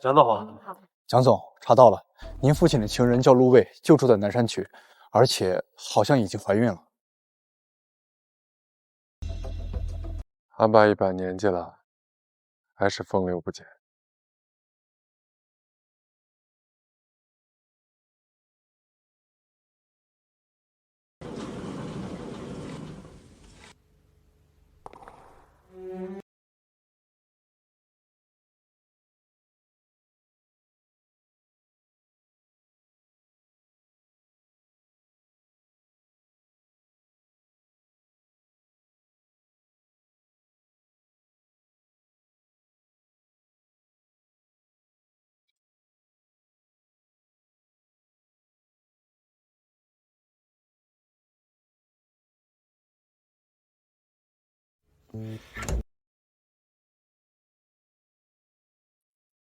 蒋总好。蒋总，查到了，您父亲的情人叫陆卫，就住在南山区，而且好像已经怀孕了。阿爸一把年纪了，还是风流不减。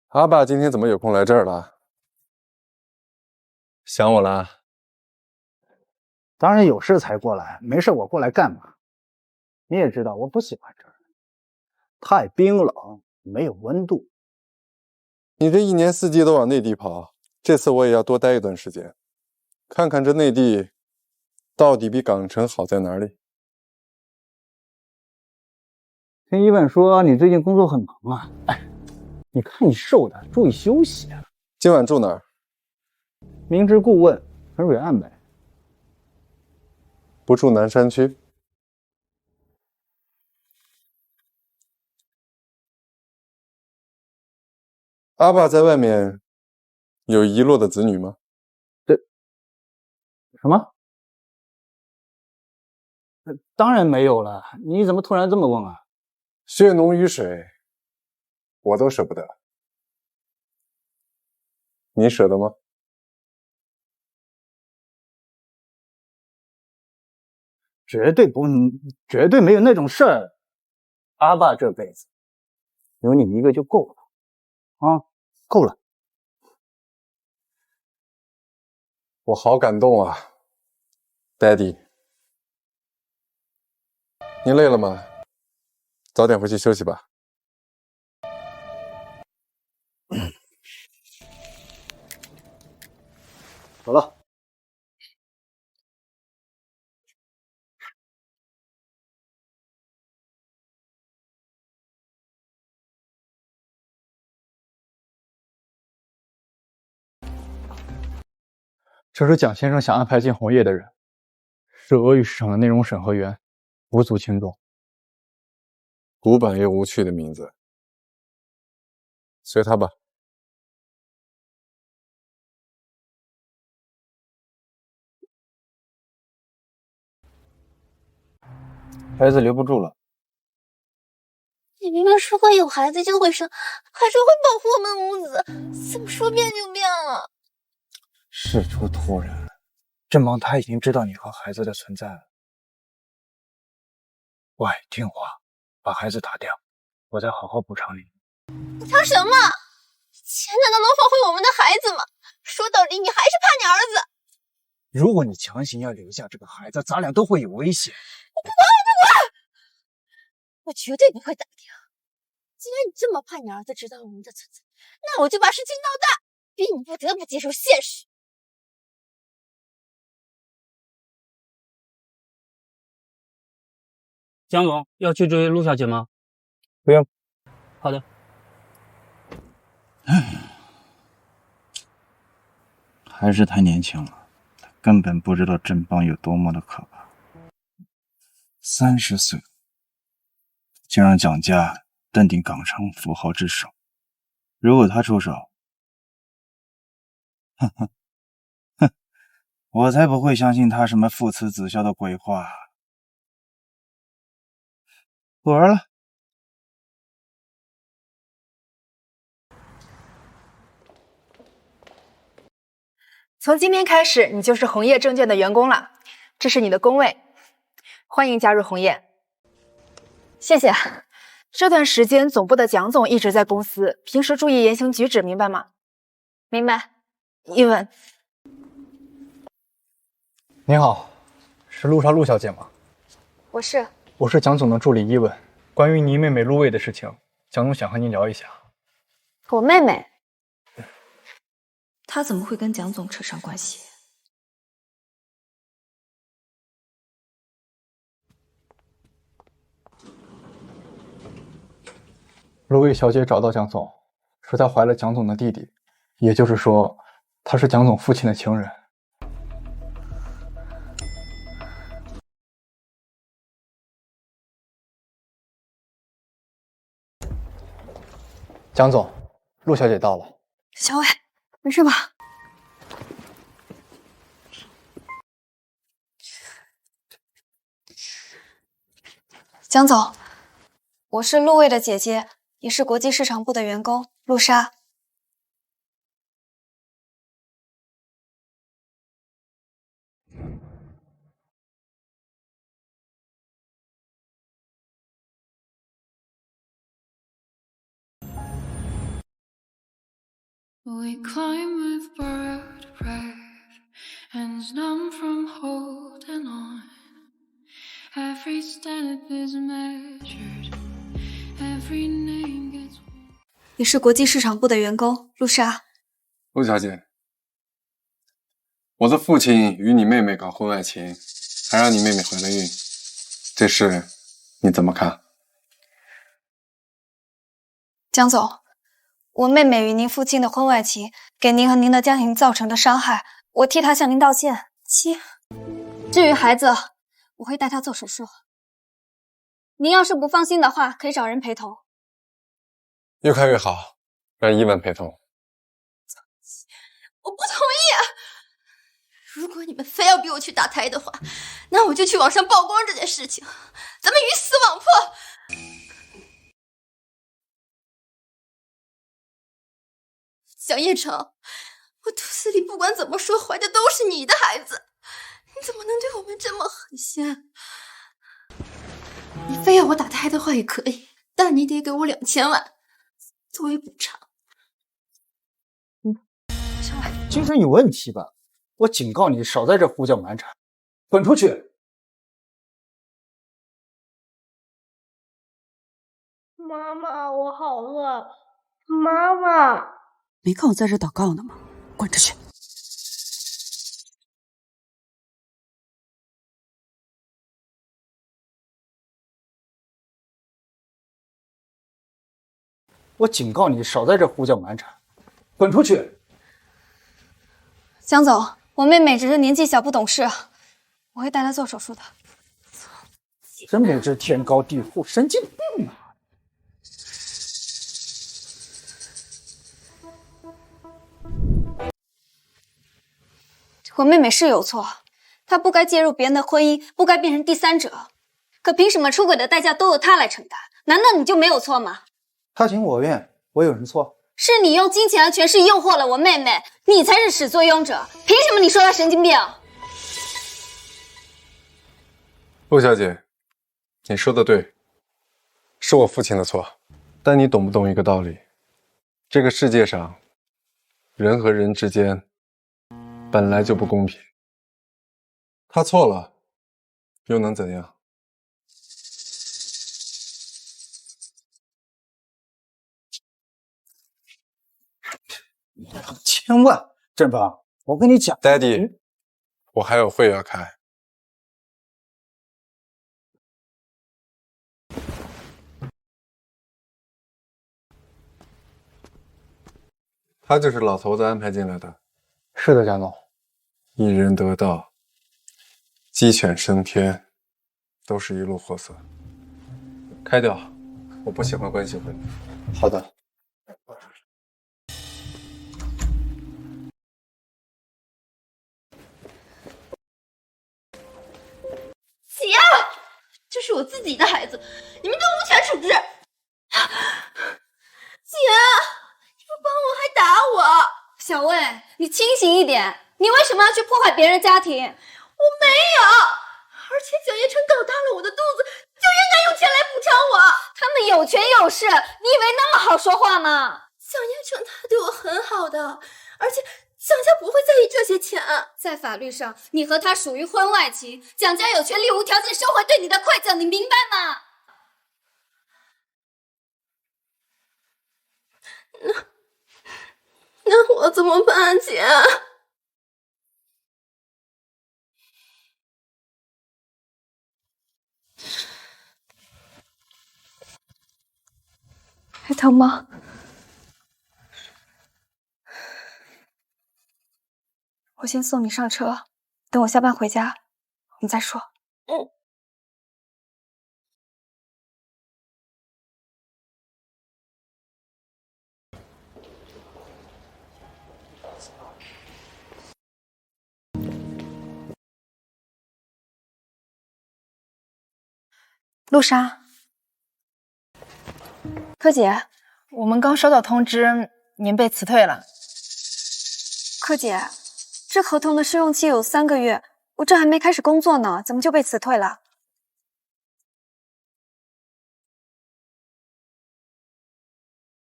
阿爸今天怎么有空来这儿了？想我了？当然有事才过来，没事我过来干嘛？你也知道我不喜欢这儿，太冰冷，没有温度。你这一年四季都往内地跑，这次我也要多待一段时间，看看这内地到底比港城好在哪里。听伊问说你最近工作很忙啊，哎，你看你瘦的，注意休息啊。今晚住哪儿？明知故问，很伟岸呗。不住南山区？阿爸在外面有遗落的子女吗？什么？当然没有了，你怎么突然这么问啊？血浓于水，我都舍不得。你舍得吗？绝对没有那种事儿。阿爸这辈子有你一个就够了，啊，够了。我好感动啊 ，Daddy。您累了吗？早点回去休息吧。走了。这是蒋先生想安排进红叶的人，是俄语市场的内容审核员，无足轻重。古板又无趣的名字，随他吧。孩子留不住了。你明明说过有孩子就会生，还说会保护我们母子，怎么说变就变了？事出突然，郑邦他已经知道你和孩子的存在了。乖，听话，把孩子打掉，我再好好补偿你。补偿什么？钱难道能换回我们的孩子吗？说到底，你还是怕你儿子。如果你强行要留下这个孩子，咱俩都会有危险。我不管！我绝对不会打掉。既然你这么怕你儿子知道我们的存在，那我就把事情闹大，逼你不得不接受现实。江总要去追陆小姐吗？不用。好的。还是太年轻了，他根本不知道郑邦有多么的可怕。30岁就让蒋家登顶港城富豪之首，如果他出手，我才不会相信他什么父慈子孝的鬼话。不玩了。从今天开始，你就是红叶证券的员工了，这是你的工位，欢迎加入红叶。谢谢。这段时间总部的蒋总一直在公司，平时注意言行举止，明白吗？明白。一文。您好，是陆莎陆小姐吗？我是。我是蒋总的助理伊文。关于您妹妹陆卫的事情，蒋总想和您聊一下。我妹妹？他怎么会跟蒋总扯上关系？罗薇小姐找到蒋总，说她怀了蒋总的弟弟，也就是说，她是蒋总父亲的情人。蒋总，陆小姐到了。小伟，没事吧？蒋总，我是陆卫的姐姐，也是国际市场部的员工陆莎。We climb with borrowed breath, hands numb from holding on. Every step is measured, every name gets. 也是国际市场部的员工陆莎。陆小姐，我的父亲与你妹妹搞婚外情，还让你妹妹怀了孕，这事你怎么看？江总，我妹妹与您父亲的婚外情给您和您的家庭造成的伤害，我替她向您道歉。至于孩子，我会带她做手术。您要是不放心的话，可以找人陪同。越快越好，让伊文陪同。我不同意！如果你们非要逼我去打胎的话，那我就去网上曝光这件事情，咱们鱼死网破。蒋叶成，我肚子里不管怎么说怀的都是你的孩子，你怎么能对我们这么狠心？你非要我打胎的话也可以，但你得给我2000万作为补偿。小伟，精神有问题吧？我警告你，少在这胡搅蛮缠，滚出去！妈妈，我好饿。妈妈，没看我在这祷告呢吗？滚出去！我警告你，少在这胡搅蛮缠，滚出去！江总，我妹妹只是年纪小不懂事，我会带她做手术的。真不知天高地厚，神经病啊！我妹妹是有错，她不该介入别人的婚姻，不该变成第三者。可凭什么出轨的代价都由她来承担？难道你就没有错吗？他情我愿，我有什么错？是你用金钱和权势诱惑了我妹妹，你才是始作俑者。凭什么你说她神经病？陆小姐，你说的对，是我父亲的错。但你懂不懂一个道理？这个世界上，人和人之间本来就不公平。他错了，又能怎样？千万，振邦，我跟你讲 ，Daddy， 我还有会要开。他就是老头子安排进来的。是的，蒋总。一人得道，鸡犬升天，都是一路货色。开掉，我不喜欢关系婚。好的。姐，这是我自己的孩子，你们都无权处置。姐，你不帮我还打我。小魏，你清醒一点，你为什么要去破坏别人家庭？我没有，而且蒋叶成搞大了我的肚子，就应该有钱来补偿我。他们有权有势，你以为那么好说话吗？蒋叶成他对我很好的，而且蒋家不会在意这些钱。在法律上，你和他属于婚外情，蒋家有权利无条件收回对你的馈赠，你明白吗？那我怎怎么办，姐？还疼吗？我先送你上车，等我下班回家，我们再说。嗯。陆莎，柯姐，我们刚收到通知，您被辞退了。柯姐，这合同的试用期有3个月，我这还没开始工作呢，怎么就被辞退了？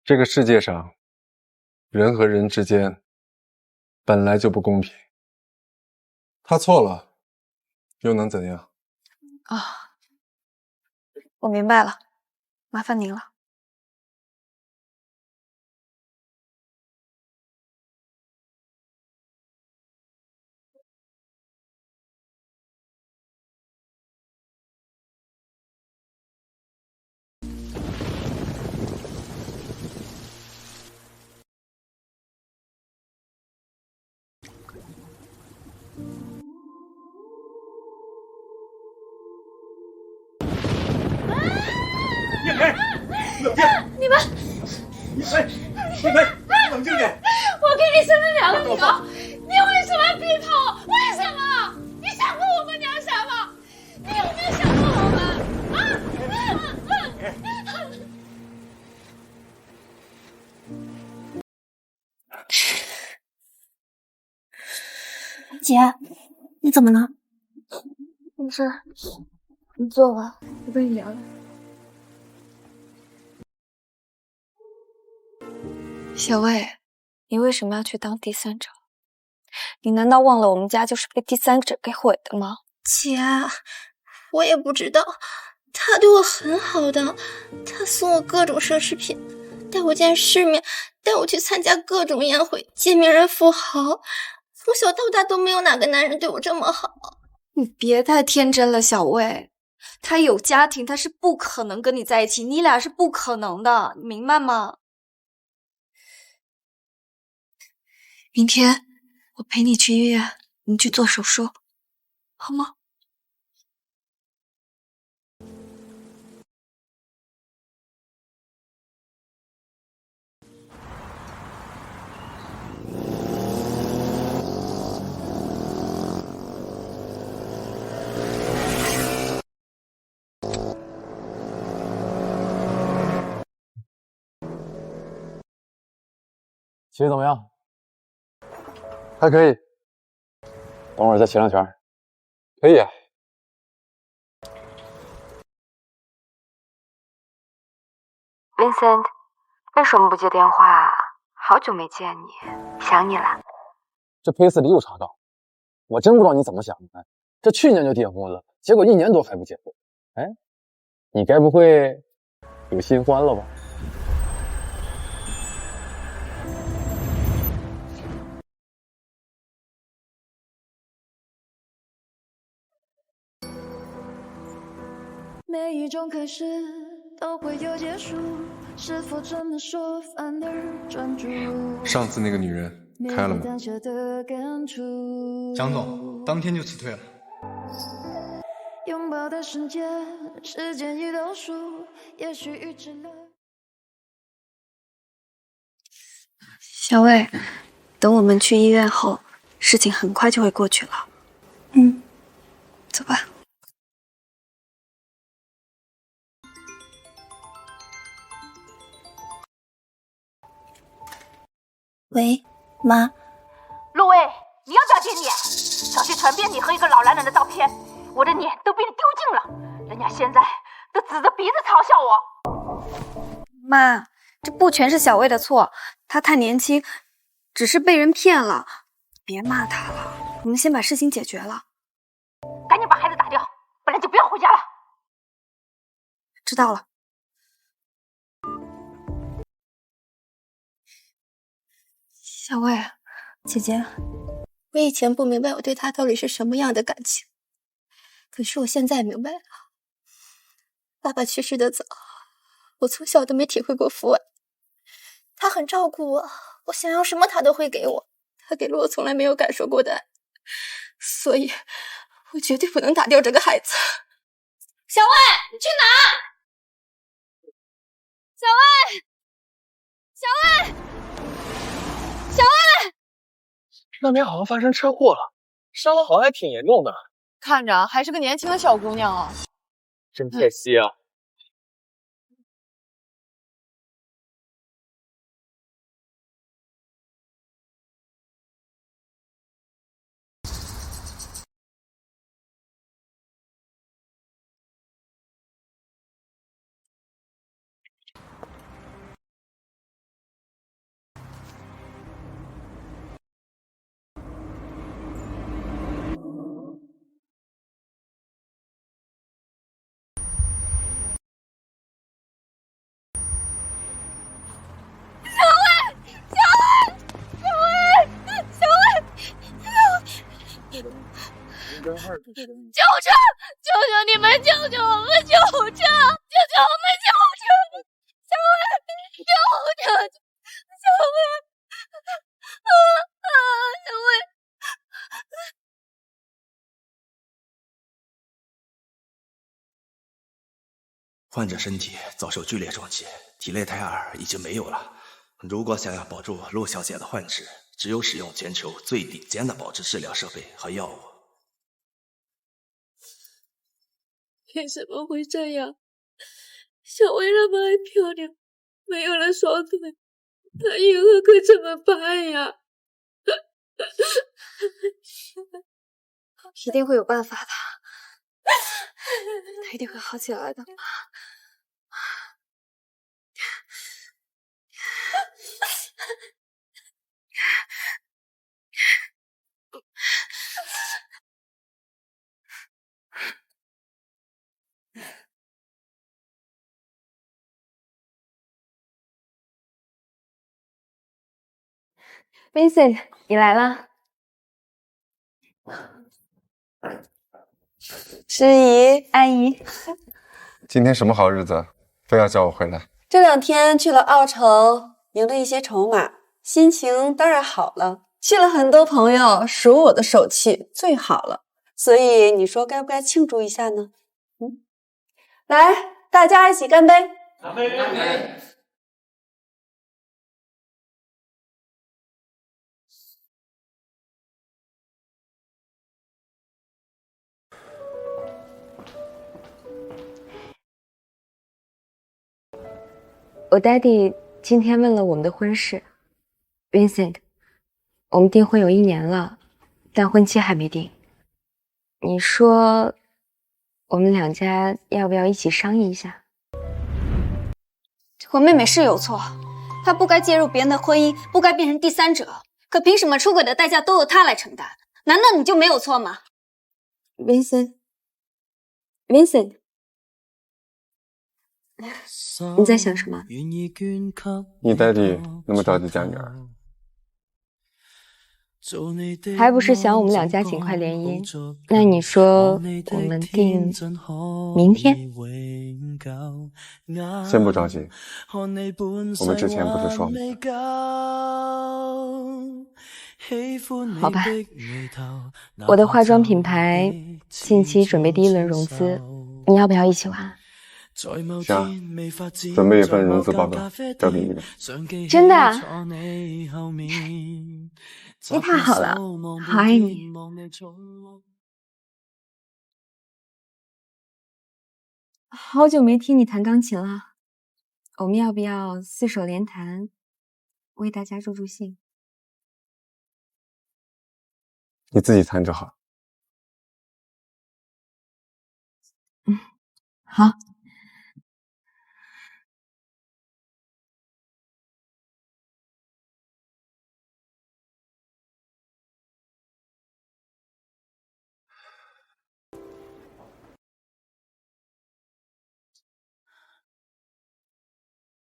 这个世界上，人和人之间本来就不公平。他错了，又能怎样？啊，我明白了，麻烦您了。叶培，冷静！你们，叶培，冷静点！我给你生了2个女，你为什么逼迫我？为什么？你想过我们娘啥吗？你有没有想过我们？姐，你怎么了？没事，你坐吧，我跟你聊聊。小魏，你为什么要去当第三者？你难道忘了我们家就是被第三者给毁的吗？姐，我也不知道，他对我很好的，他送我各种奢侈品，带我见世面，带我去参加各种宴会，见名人富豪。从小到大都没有哪个男人对我这么好。你别太天真了，小魏。他有家庭，他是不可能跟你在一起，你俩是不可能的，你明白吗？明天我陪你去医院，你去做手术，好吗？骑得怎么样？还可以。等会儿再骑2圈。可以啊。Vincent， 为什么不接电话？好久没见你，想你了。这佩斯里又查岗，我真不知道你怎么想的。这去年就订婚了，结果1年多还不结婚。哎，你该不会有新欢了吧？每一种开始都会有结束，是否真的说反而专注？上次那个女人开了吗？蒋总当天就辞退了。拥抱的瞬间，时间已倒数，也许预知了。小魏，等我们去医院后，事情很快就会过去了。嗯，走吧。喂，妈。陆薇，你要不要见你？小区传遍你和一个老男人的照片，我的脸都被你丢尽了，人家现在都指着鼻子嘲笑我。妈，这不全是小魏的错，他太年轻，只是被人骗了。别骂他了，我们先把事情解决了。赶紧把孩子打掉，不然就不要回家了。知道了。小魏，姐姐，我以前不明白我对他到底是什么样的感情，可是我现在明白了。爸爸去世的早，我从小都没体会过父爱。他很照顾我，我想要什么他都会给我，他给了我从来没有感受过的爱，所以我绝对不能打掉这个孩子。小魏，你去哪？小魏，小魏，小魏！那边好像发生车祸了，伤的好像还挺严重的。看着还是个年轻的小姑娘啊，真可惜啊。救车！求求你们救救我们！救车！救救我们！救车！小魏，救车！小魏，小魏。患者身体遭受剧烈撞击，体内胎儿已经没有了。如果想要保住陆小姐的幻肢，只有使用全球最顶尖的保质治疗设备和药物。为什么会这样？小薇那么爱漂亮，没有了双腿，她以后可怎么办呀？一定会有办法的，他一定会好起来的。Vincent， 你来了。师姨、阿姨，今天什么好日子，非要叫我回来？这2天去了奥城，赢了一些筹码，心情当然好了。去了很多朋友，数我的手气最好了，所以你说该不该庆祝一下呢？来，大家一起干杯！干杯！干杯！我爹地今天问了我们的婚事 ，Vincent， 我们订婚有1年了，但婚期还没定。你说我们2家要不要一起商议一下？我妹妹是有错，她不该介入别人的婚姻，不该变成第三者。可凭什么出轨的代价都由她来承担？难道你就没有错吗 ？Vincent， 你在想什么？你爹地那么着急嫁女儿，还不是想我们2家尽快联姻？那你说我们定明天？先不着急，我们之前不是说吗？好吧，我的化妆品牌近期准备第1轮融资，你要不要一起玩？行，准备一份融资报告交给你们。真的啊？你太好了，好爱你。好久没听你弹钢琴了，我们要不要4手联弹，为大家助助兴？你自己弹就好。好。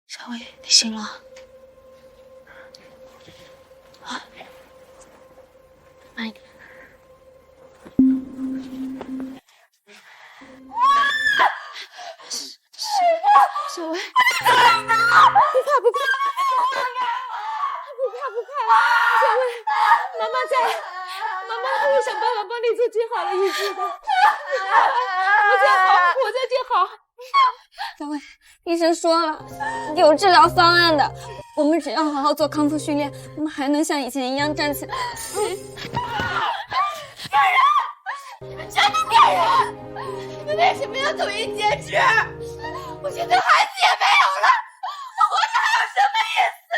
小薇，你醒了？啊，想办法帮你做最好的医治的。我在就好。小薇，医生说了，有治疗方案的，我们只要好好做康复训练，我们还能像以前一样站起来。骗人！你们全都骗人！你们为什么要统一截肢？我现在孩子也没有了，我活着还有什么意思？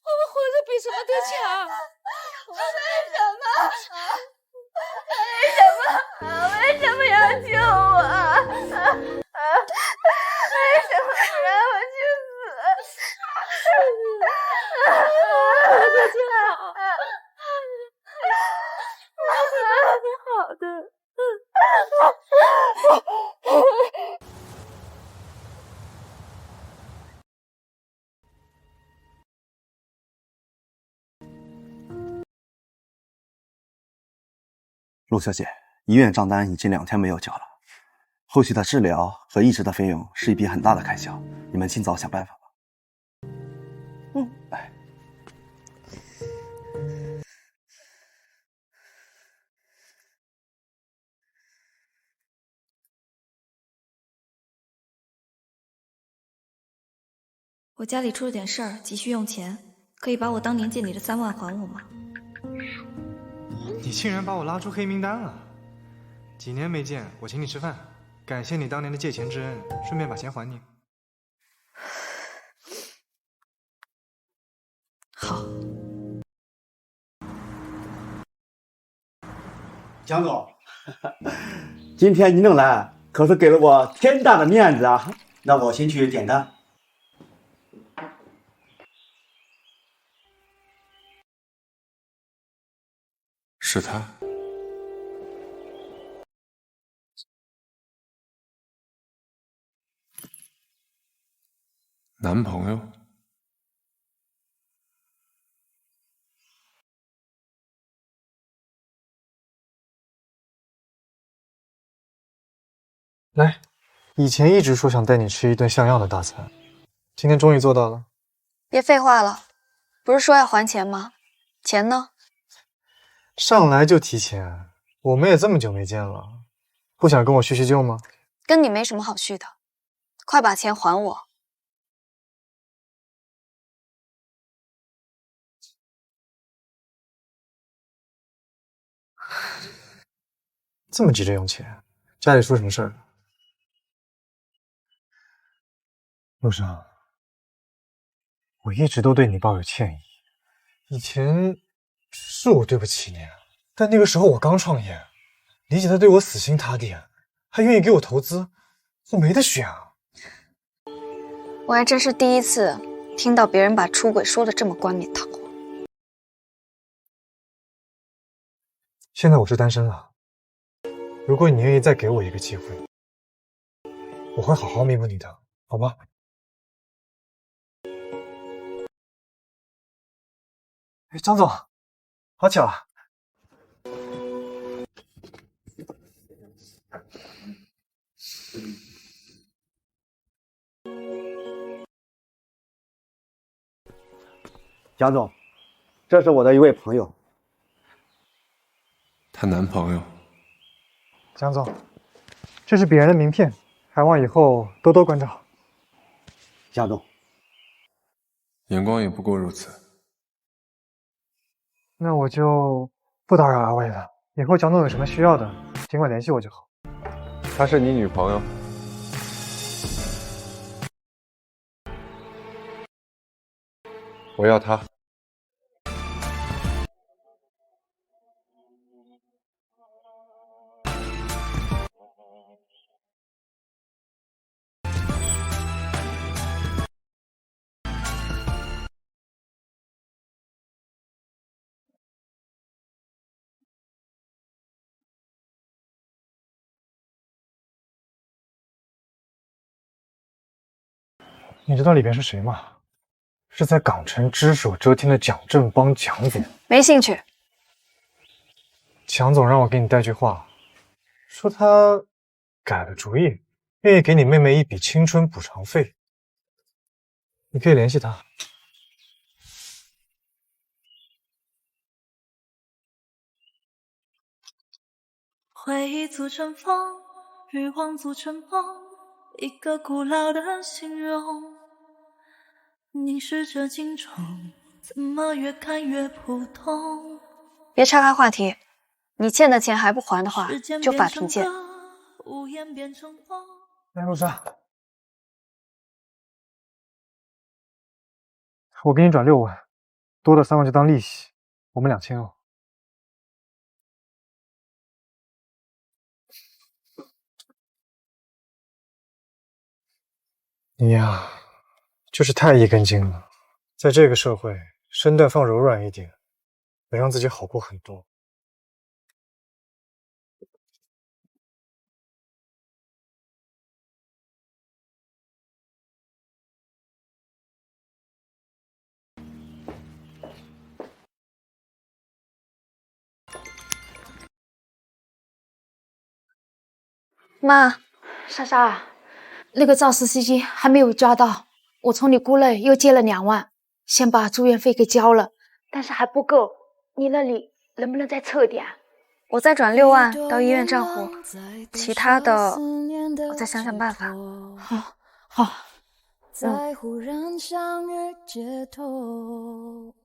我们活着比什么都强。为什么要救我？为什么不让我去死？我的就好，我会好的。陆小姐，医院账单已经2天没有交了，后续的治疗和医治的费用是一笔很大的开销，你们尽早想办法吧。哎。我家里出了点事儿，急需用钱，可以把我当年借你的3万还我吗？你竟然把我拉出黑名单了！几年没见，我请你吃饭，感谢你当年的借钱之恩，顺便把钱还你。好。蒋总，今天你能来，可是给了我天大的面子啊！那我先去点单。是他。男朋友？来，以前一直说想带你吃一顿像样的大餐，今天终于做到了。别废话了，不是说要还钱吗？钱呢？上来就提钱，我们也这么久没见了，不想跟我叙叙旧吗？跟你没什么好叙的，快把钱还我。这么急着用钱，家里出什么事儿了？陆生，我一直都对你抱有歉意，以前是我对不起你，但那个时候我刚创业，李姐她对我死心塌地，还愿意给我投资，我没得选啊。我还真是第一次听到别人把出轨说的这么冠冕堂皇。现在我是单身了，如果你愿意再给我一个机会，我会好好弥补你的，好吗？哎，张总，好巧啊！蒋总，这是我的一位朋友。她男朋友。蒋总，这是鄙人的名片，还望以后多多关照。蒋总，眼光也不过如此。那我就不打扰二位了，以后蒋总有什么需要的，尽管联系我就好。她是你女朋友？我要她。你知道里边是谁吗？是在港城只手遮天的蒋振邦蒋总。没兴趣。蒋总让我给你带句话，说他改了主意，愿意给你妹妹一笔青春补偿费，你可以联系他。回忆组成风，欲望组成梦，一个古老的形容。凝视着镜中，怎么越看越普通。别岔开话题，你欠的钱还不还的话，就法庭见。无言变成风。来，陆莎，我给你转6万，多的3万就当利息，我们2000哦。你呀，就是太一根筋了。在这个社会，身段放柔软一点，能让自己好过很多。妈，莎莎，那个肇事司机还没有抓到，我从你姑那又借了2万，先把住院费给交了，但是还不够，你那里能不能再凑点？我再转6万到医院账户，其他的我再想想办法。好。在忽然相遇街头，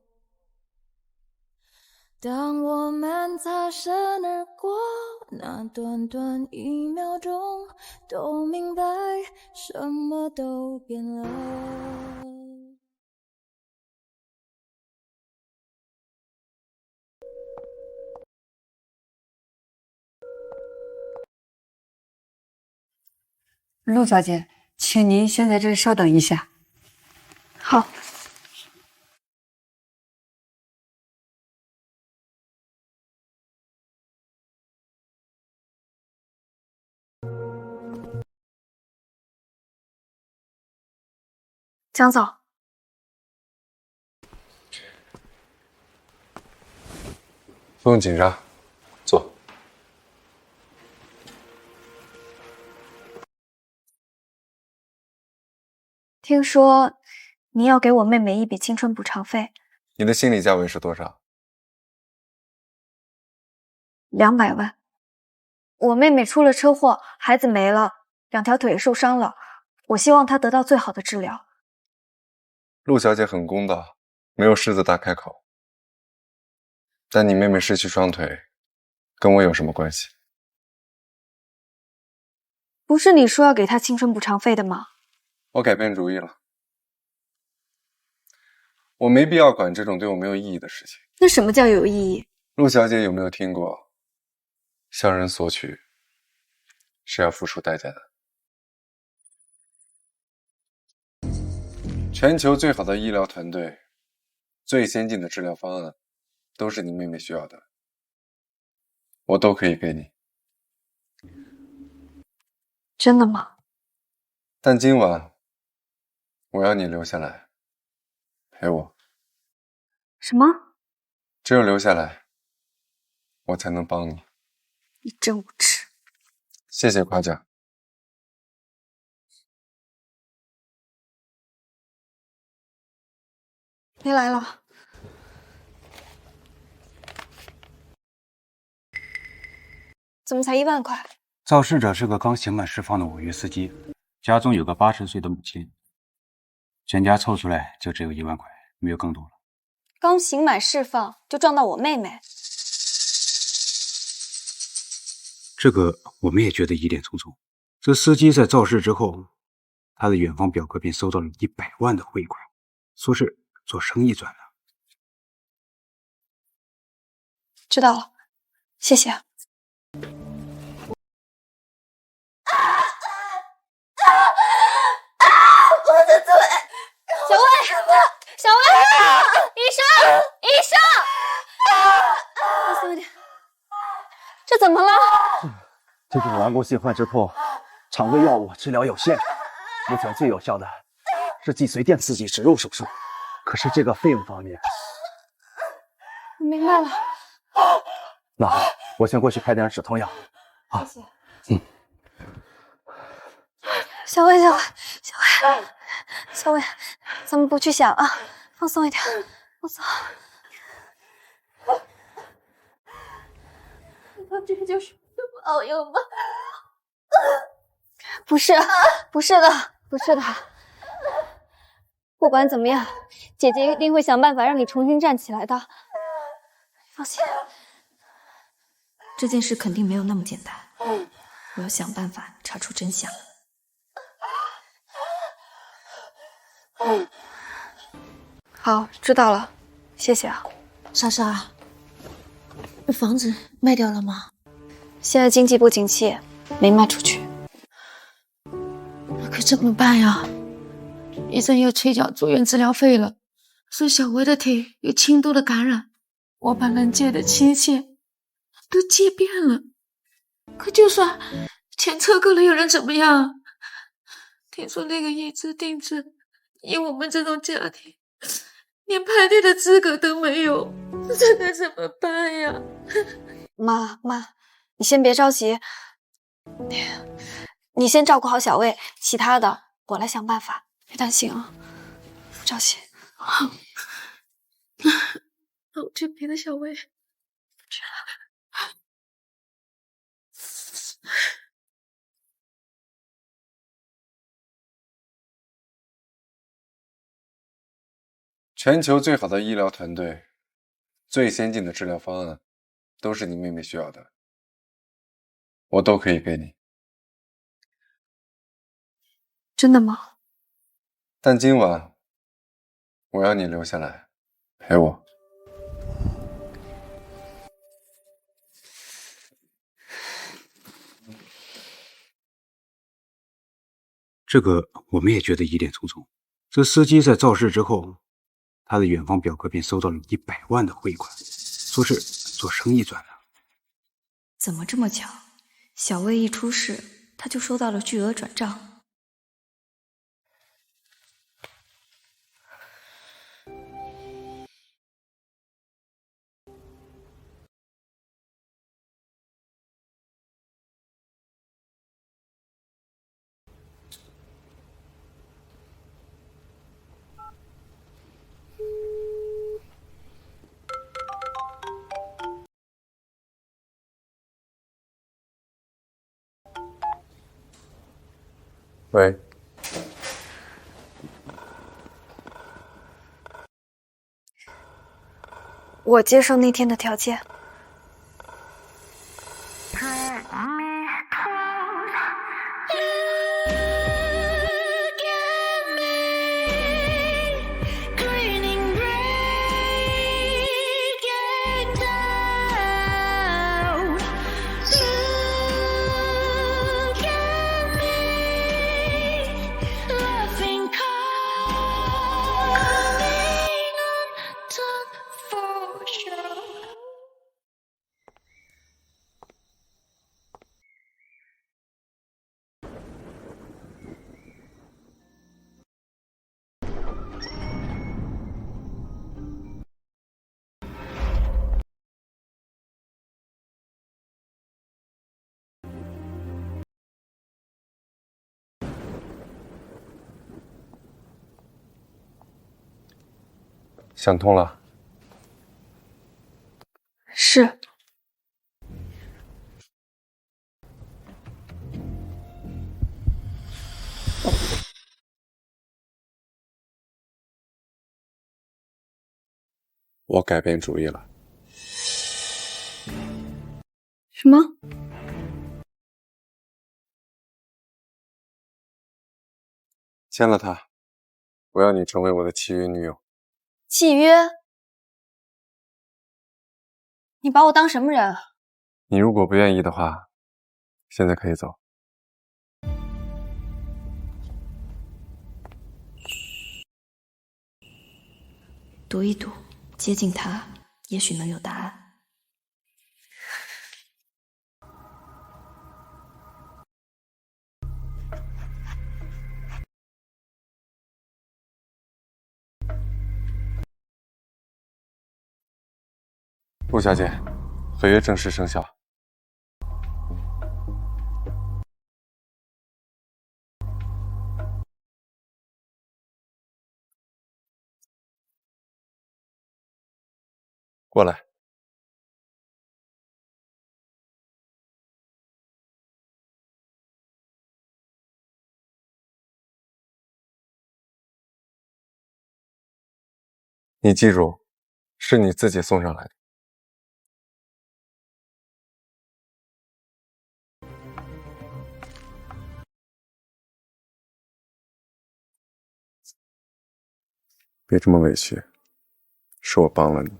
当我们擦身而过，那短短1秒钟，都明白什么都变了。陆小姐，请您先在这里稍等一下。好。江总，不用紧张，坐。听说你要给我妹妹一笔青春补偿费，你的心理价位是多少？200万。我妹妹出了车祸，孩子没了，2条腿受伤了，我希望她得到最好的治疗。陆小姐很公道，没有狮子大开口。但你妹妹失去双腿，跟我有什么关系？不是你说要给她青春补偿费的吗？我改变主意了，我没必要管这种对我没有意义的事情。那什么叫有意义？陆小姐有没有听过，向人索取是要付出代价的？全球最好的医疗团队，最先进的治疗方案，都是你妹妹需要的，我都可以给你。真的吗？但今晚我要你留下来陪我。什么？只有留下来，我才能帮你。你真无耻！谢谢夸奖。你来了。怎么才1万块？肇事者是个刚刑满释放的违约司机，家中有个80岁的母亲，全家凑出来就只有1万块，没有更多了。刚刑满释放就撞到我妹妹，这个我们也觉得疑点重重。这司机在肇事之后，他的远房表哥便收到了100万的汇款，说是做生意赚了。知道了，谢谢。我的嘴！小魏，小魏，医生，医生！放松一点。这怎么了？这种顽固性患肢痛，常规药物治疗有限，目前最有效的是脊髓电刺激植入手术。可是这个费用方面，我明白了。那好，我先过去开点止痛药。啊，谢谢。小魏，小魏，咱们不去想啊，放松一点，放松。这就是朋友吗？不是，不是的，不是的。不管怎么样，姐姐一定会想办法让你重新站起来的。放心。这件事肯定没有那么简单，我要想办法查出真相。好，知道了，谢谢啊。莎莎，房子卖掉了吗？现在经济不景气，没卖出去。那可怎么办呀？医生要催缴住院治疗费了，说小薇的腿有轻度的感染，我把能借的亲戚都借遍了，可就算前车可能有人怎么样？听说那个一资定制，以我们这种家庭，连排队的资格都没有，这该怎么办呀？妈，你先别着急，你先照顾好小魏，其他的我来想办法。别担心啊，不着急。好，那我去陪着小薇去了。全球最好的医疗团队，最先进的治疗方案，都是你妹妹需要的，我都可以给你。真的吗？但今晚我要你留下来陪我。这个我们也觉得疑点重重。这司机在肇事之后，他的远房表哥便收到了100万的汇款，说是做生意赚的。怎么这么巧？小魏一出事，他就收到了巨额转账。喂，我接受那天的条件。想通了。是。我改变主意了。什么？签了它，我要你成为我的契约女友。契约？你把我当什么人啊？你如果不愿意的话，现在可以走。赌一赌，接近他，也许能有答案。陆小姐，合约正式生效。过来。你记住，是你自己送上来的。别这么委屈，是我帮了你。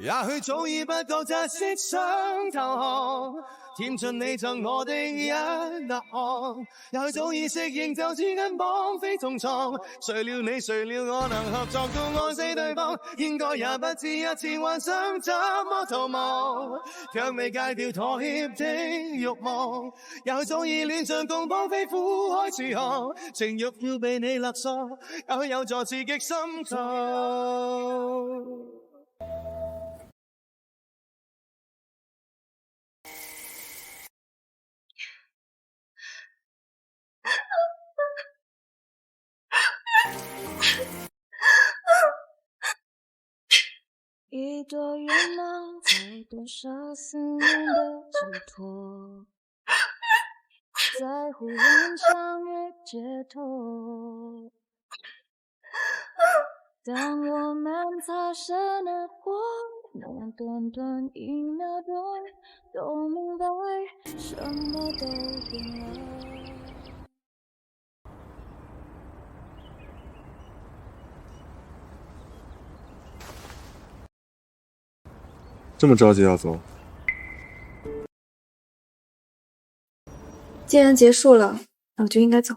也許早已不覺這色想投降，填盡你贈我的一粒項，也許早已適應就似跟綁匪同床，誰料你誰料我能合作到愛死對方，應該也不止一次幻想怎麼逃亡，卻未戒掉妥協的慾望，也許早已戀上共綁匪苦海似航，情慾要被你勒索，也許有助刺激心臟。一朵愿望在多少思念的寄托，在忽然相约街头，当我们擦身而过，那短短1秒钟，都明白什么都变了。这么着急要走？既然结束了，那我就应该走。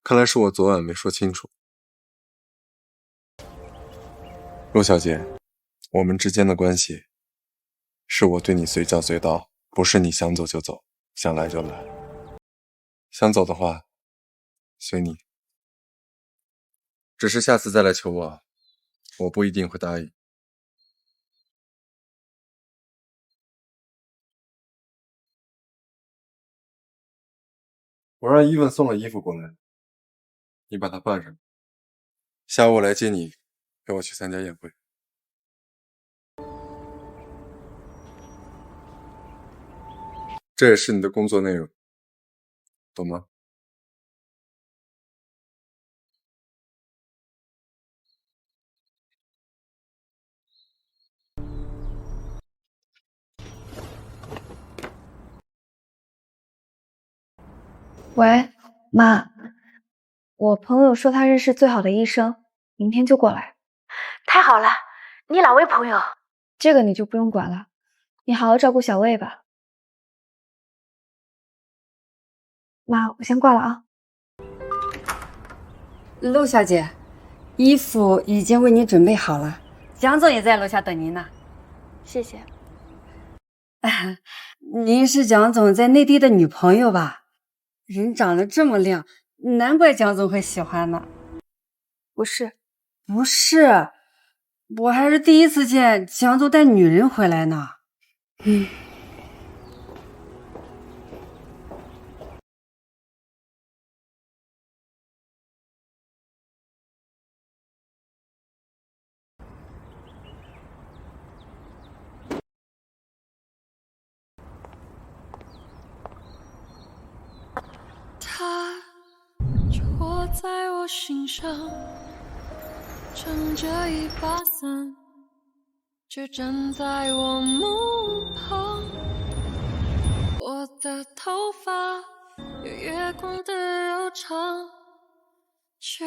看来是我昨晚没说清楚。陆小姐，我们之间的关系，是我对你随叫随到，不是你想走就走，想来就来。想走的话，随你。只是下次再来求我，我不一定会答应。我让伊文送了衣服过来，你把它换上。下午我来接你，陪我去参加宴会。这也是你的工作内容，懂吗？喂，妈，我朋友说他认识最好的医生，明天就过来。太好了，你哪位朋友？这个你就不用管了，你好好照顾小魏吧。妈，我先挂了啊。陆小姐，衣服已经为您准备好了，蒋总也在楼下等您呢。谢谢。您是蒋总在内地的女朋友吧？人长得这么亮，难怪蒋总会喜欢呢。不是，不是，我还是第一次见蒋总带女人回来呢。它就活在我心上，撑着一把伞，却站在我墓旁。我的头发有月光的柔长，却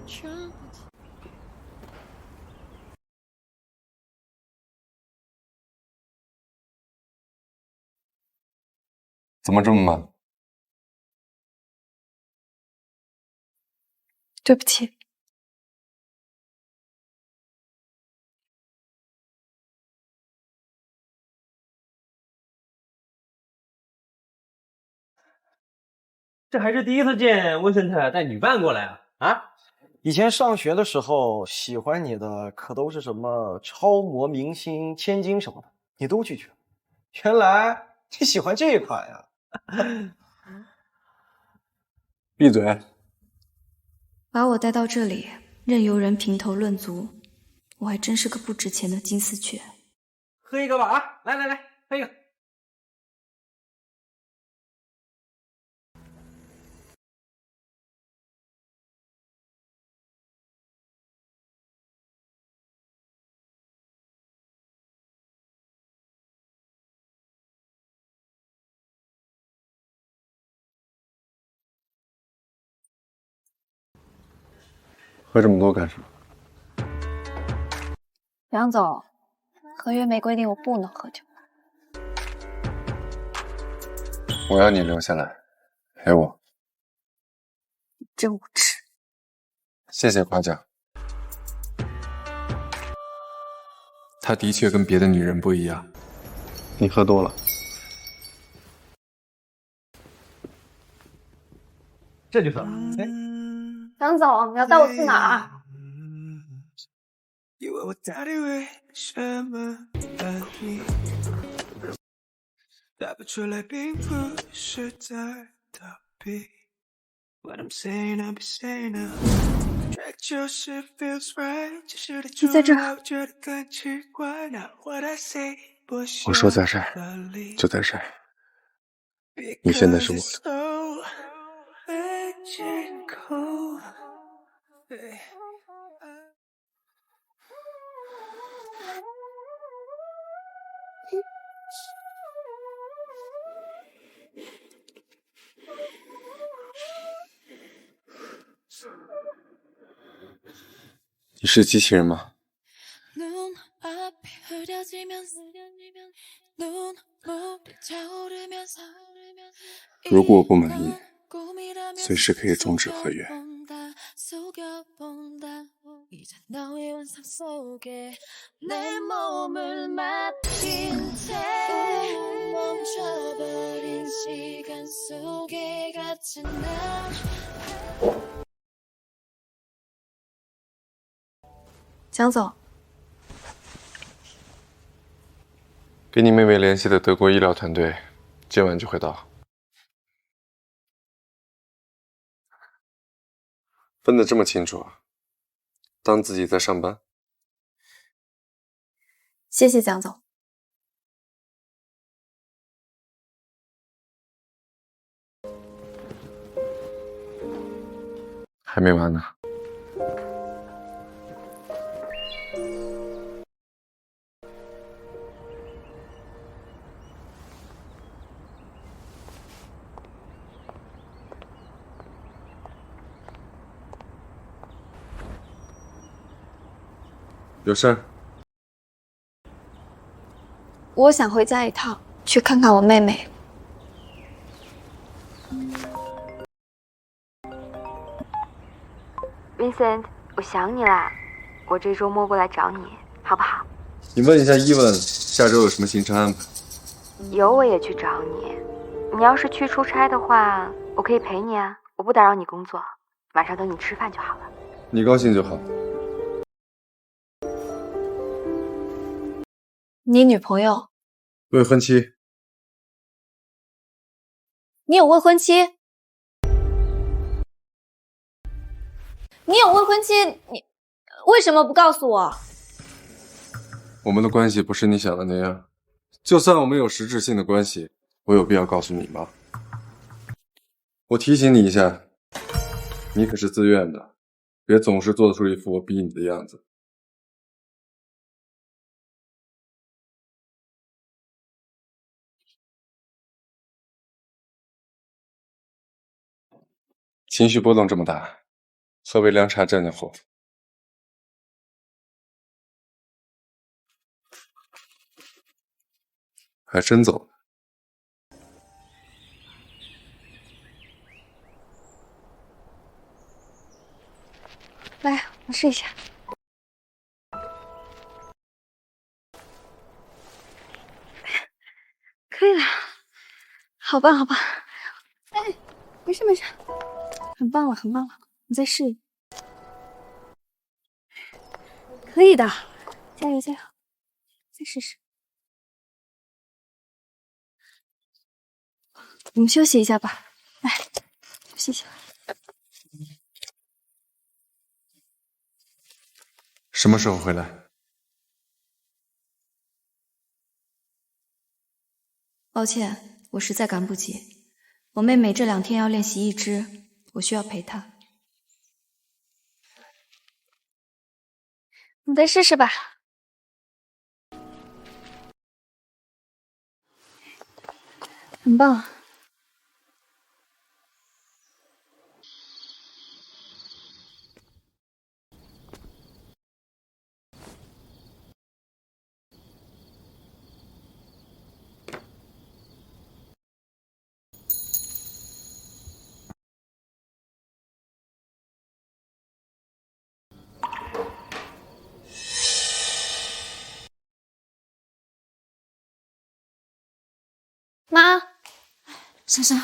全不见。怎么这么慢？对不起。这还是第一次见温森特带女伴过来啊！啊，以前上学的时候，喜欢你的可都是什么超模明星、千金什么的，你都拒绝了。原来你喜欢这一款呀！闭嘴！把我带到这里，任由人评头论足，我还真是个不值钱的金丝雀。喝一个吧啊！来来来，喝一个。喝这么多干什么？梁总，合约没规定我不能喝酒。我要你留下来陪我。真无耻！谢谢夸奖。他的确跟别的女人不一样。你喝多了。这就算了。哎，梁总，你要带我去哪儿？你问我到底为什么爱你，答不出来并不是在逃避。What I'm saying, I'll be saying now. Track 就是 feels right， 只是你在这儿，我觉得更奇怪。Now what I say， 我说在这儿，就在这儿。你现在是我的。你是机器人吗？如果我不满意，随时可以终止合约。蒋总，给你妹妹联系的德国医疗团队，今晚就会到。分得这么清楚啊？当自己在上班？谢谢蒋总。还没完呢。有事儿？我想回家一趟，去看看我妹妹。Vincent， 我想你啦，我这周末过来找你，好不好？你问一下伊文，下周有什么行程安排？有我也去找你。你要是去出差的话，我可以陪你啊，我不打扰你工作，晚上等你吃饭就好了。你高兴就好。你女朋友？未婚妻。你有未婚妻？你有未婚妻，你为什么不告诉我？我们的关系不是你想的那样。就算我们有实质性的关系，我有必要告诉你吗？我提醒你一下，你可是自愿的，别总是做出一副我逼你的样子。情绪波动这么大，喝杯凉茶降降火。还真走了。来，我试一下。可以了，好棒，好棒！哎，没事没事，很棒了，很棒了，你再试一个。可以的，加油加油，再试试。我们休息一下吧，来，休息一下。什么时候回来？抱歉，我实在赶不及。我妹妹这2天要练习一支，我需要陪她。你再试试吧。很棒。妈，珊珊，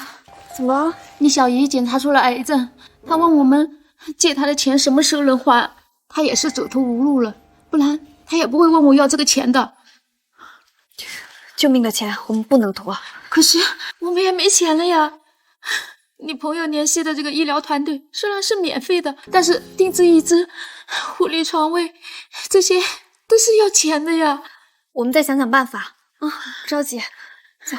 怎么了？你小姨检查出了癌症，她问我们借她的钱什么时候能还，她也是走投无路了，不然她也不会问我要这个钱的。救命的钱我们不能拖，可是我们也没钱了呀。你朋友联系的这个医疗团队虽然是免费的，但是定制医治、护理床位这些都是要钱的呀。我们再想想办法啊，不着急，走。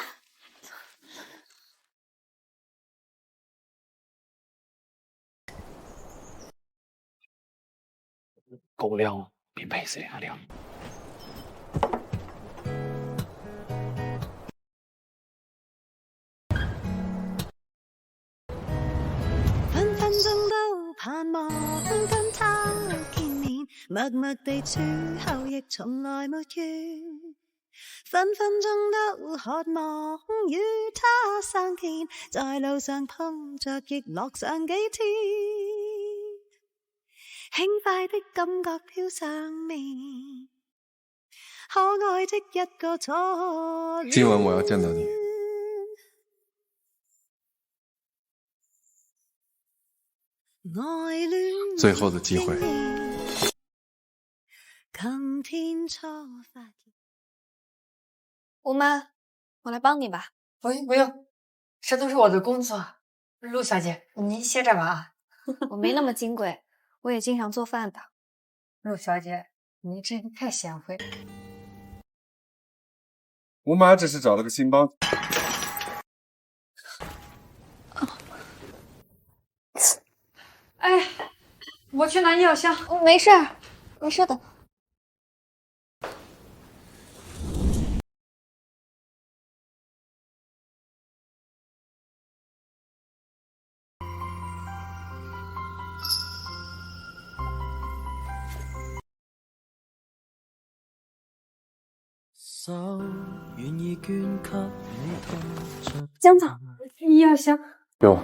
狗粮比佩斯还凉。分分鐘都盼望跟他見面，默默地處後亦從來沒怨。分分鐘都渴望與他相見，在路上碰着亦樂上幾天。輕快的感覺飄上面，可愛的一個初戀。今晚我要見到你。最後的機會。今天初發現。吴妈，我来帮你吧。不用，这都是我的工作。陆小姐，您歇着吧啊。我没那么金贵。我也经常做饭的。陆小姐，您真太贤惠。吴妈只是找了个新帮。哎，我去拿医药箱。没事儿，没事的。江总，医药箱。给我。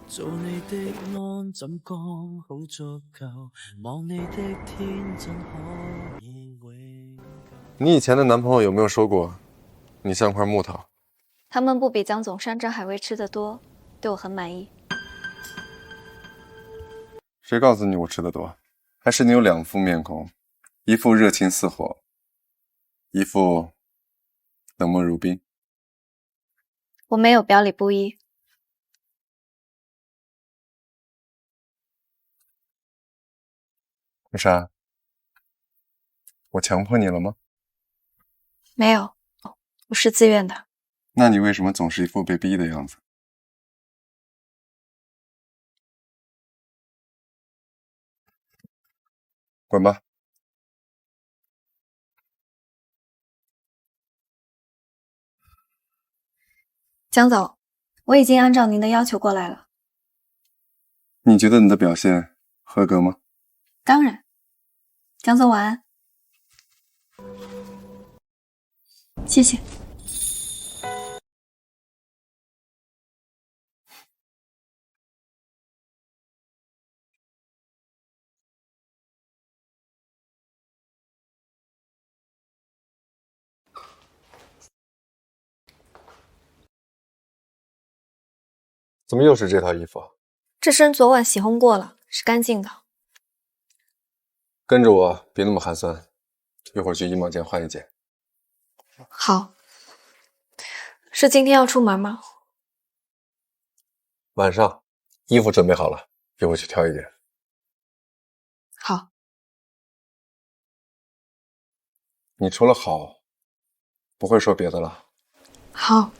做你的安怎剛好足夠，望你的天真可以永久。你以前的男朋友有没有說過，你像塊木頭？他們不比江總山珍海味吃得多，對我很滿意。誰告訴你我吃得多？還是你有兩副面孔，一副熱情似火，一副冷漠如冰。我沒有表裡不一。為啥？我強迫你了嗎？沒有，我是自願的。那你為什麼總是一副被逼的樣子？滾吧。江總，我已經按照您的要求過來了。你覺得你的表現合格嗎？當然。江總晚安。謝謝。怎麼又是這套衣服？這身昨晚洗烘過了，是乾淨的。跟着我，別那麼寒酸，一會兒去衣帽間換一件。好。是今天要出門嗎？晚上，衣服準備好了，一會兒去挑一件。好。你除了好，不会说别的了。好。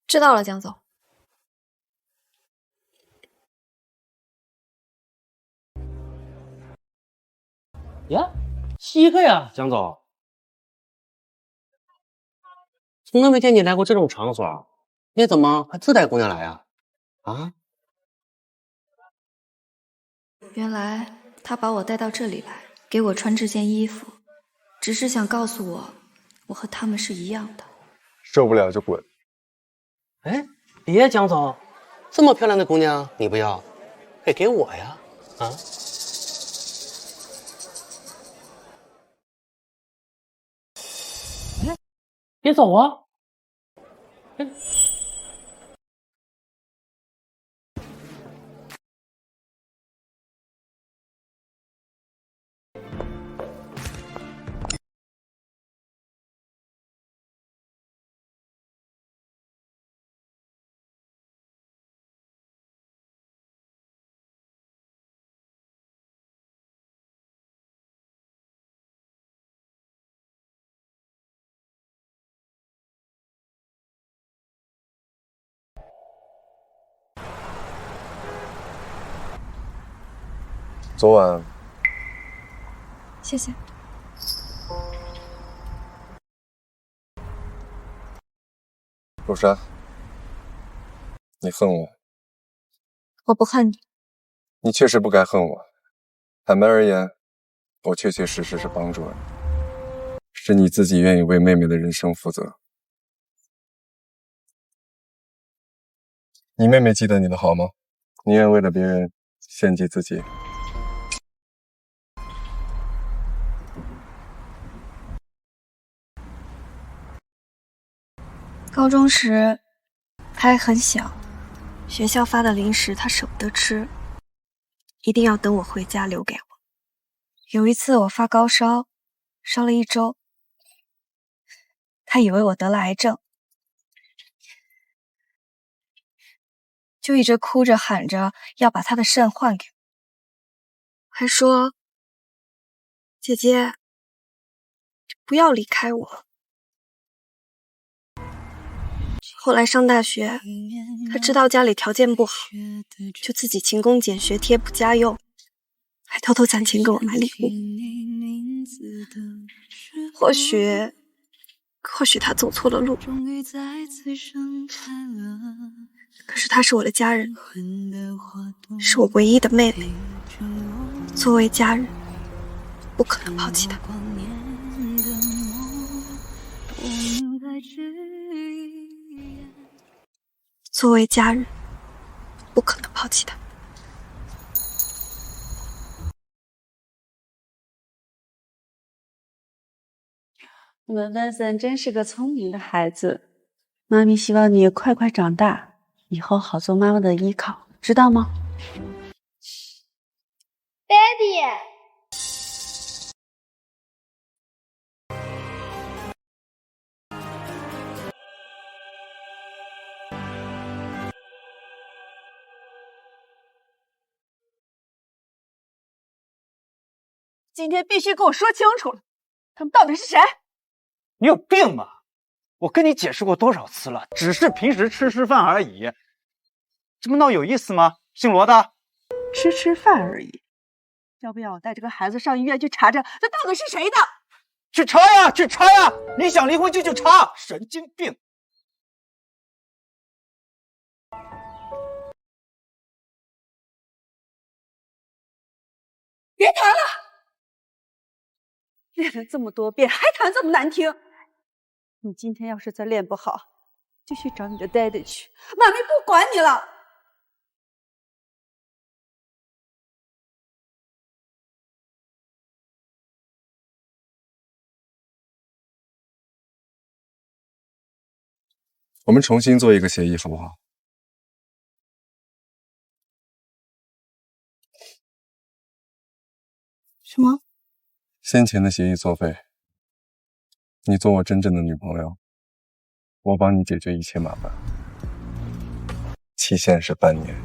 知道了，江总。呀，稀客呀，江总，从来没见你来过这种场所，你怎么还自带姑娘来呀？啊？原来他把我带到这里来，给我穿这件衣服，只是想告诉我，我和他们是一样的。受不了就滚。哎，别，江总，这么漂亮的姑娘你不要，给我呀！啊？哎，别走啊！昨晚，谢谢。陆珊，你恨我？我不恨你。你确实不该恨我。坦白而言，我确确实实是帮助了你，是你自己愿意为妹妹的人生负责。你妹妹记得你的好吗？宁愿为了别人献祭自己。高中时，他还很小，学校发的零食他舍不得吃，一定要等我回家留给我。有一次我发高烧，烧了1周，他以为我得了癌症，就一直哭着喊着要把他的肾换给我，还说：“姐姐，不要离开我。”后来上大学，他知道家里条件不好，就自己勤工俭学贴补家用，还偷偷攒钱给我买礼物。或许他走错了路，可是她是我的家人，是我唯一的妹妹。作为家人，不可能抛弃她。作为家人，不可能抛弃他。文文森真是个聪明的孩子，妈咪希望你快快长大，以后好做妈妈的依靠，知道吗 ？Daddy。今天必须给我说清楚了，他们到底是谁？你有病吧？我跟你解释过多少次了，只是平时吃饭而已，这么闹有意思吗？姓罗的，吃饭而已。要不要我带这个孩子上医院去查查，这到底是谁的？去查呀，去查呀！你想离婚就去查，神经病！别谈了。练了这么多遍，还弹这么难听！你今天要是再练不好，就去找你的 daddy 去，妈咪不管你了。我们重新做一个协议，好不好？什么？先前的协议作废，你做我真正的女朋友，我帮你解决一切麻烦，期限是半年。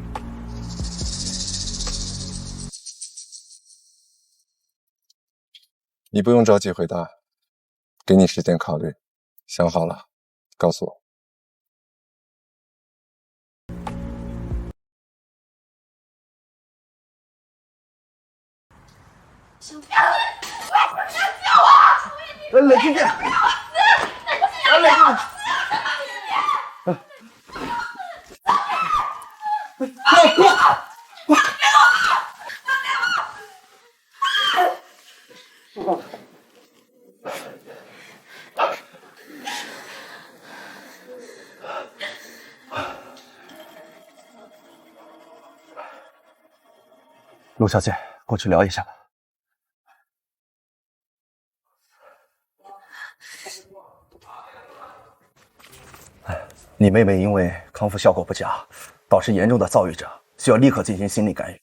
你不用着急回答，给你时间考虑，想好了告诉我。小彪，我！冷静点！冷静点！陆小姐，过去聊一下吧。你妹妹因为康复效果不佳，导致严重的躁郁症，需要立刻进行心理干预。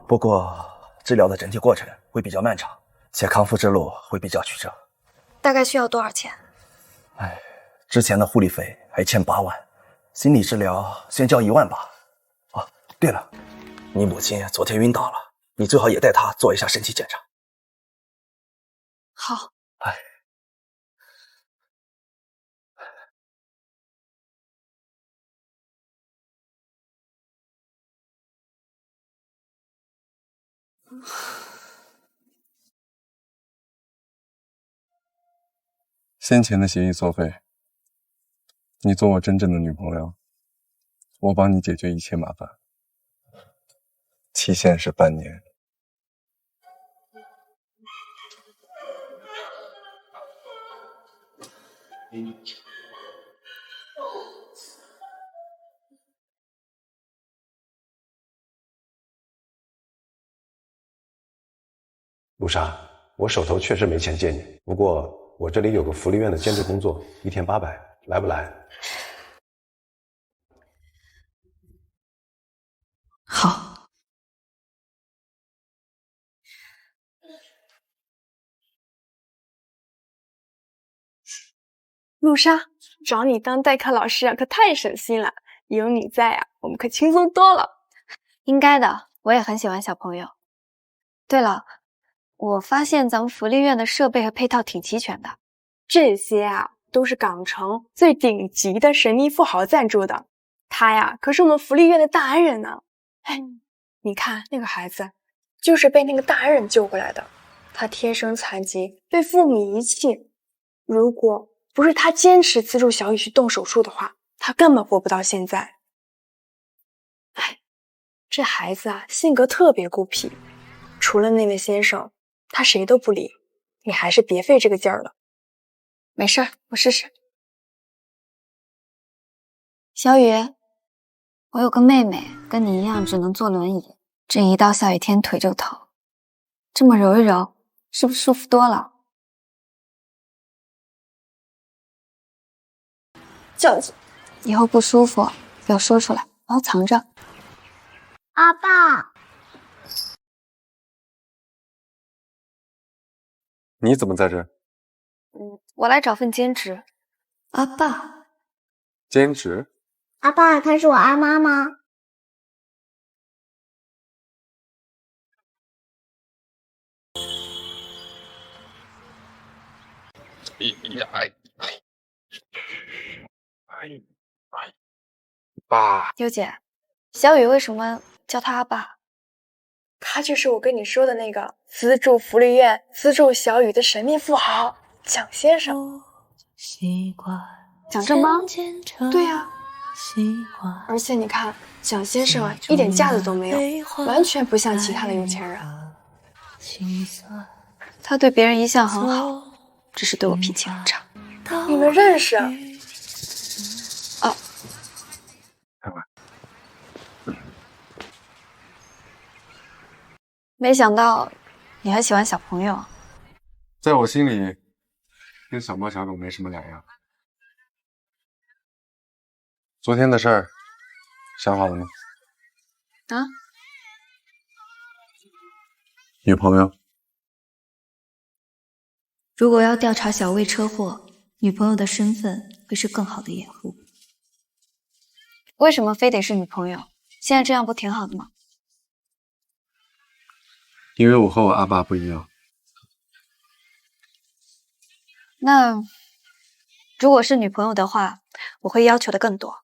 不过，治疗的整体过程会比较漫长，且康复之路会比较曲折。大概需要多少钱？之前的护理费还欠8万，心理治疗先交1万吧。哦，对了，你母亲昨天晕倒了，你最好也带她做一下身体检查。好。先前的协议作废，你做我真正的女朋友，我帮你解决一切麻烦，期限是半年。陆莎，我手头确实没钱借你，不过我这里有个福利院的兼职工作，1天800，来不来？好。陆莎，找你当代课老师啊，可太省心了。有你在啊，我们可轻松多了。应该的，我也很喜欢小朋友。对了，我发现咱们福利院的设备和配套挺齐全的。这些啊，都是港城最顶级的神秘富豪赞助的。他呀，可是我们福利院的大恩人呢。你看那个孩子，就是被那个大恩人救回来的。他天生残疾，被父母遗弃。如果不是他坚持资助小雨去动手术的话，他根本活不到现在。这孩子啊，性格特别孤僻，除了那位先生，他谁都不理。你还是别费这个劲儿了。没事儿，我试试。小雨，我有个妹妹，跟你一样只能坐轮椅，这一到下雨天腿就疼。这么揉一揉，是不是舒服多了？以后不舒服不要说出来，然后藏着。阿爸，你怎么在这儿？我来找份兼职。阿爸，兼职？阿爸，她是我阿妈吗？爸，优姐，小雨为什么叫他阿爸？他就是我跟你说的那个资助福利院、资助小雨的神秘富豪蒋先生。蒋正吗？对呀。而且你看，蒋先生啊，一点架子都没有，完全不像其他的有钱人。他对别人一向很好，只是对我脾气很差。你们认识？哦。没想到你还喜欢小朋友。在我心里，跟小猫小狗没什么两样。昨天的事儿，想好了吗？啊？女朋友。如果要调查小魏车祸，女朋友的身份会是更好的掩护。为什么非得是女朋友？现在这样不挺好的吗？因为我和我阿爸不一样，那如果是女朋友的话，我会要求的更多。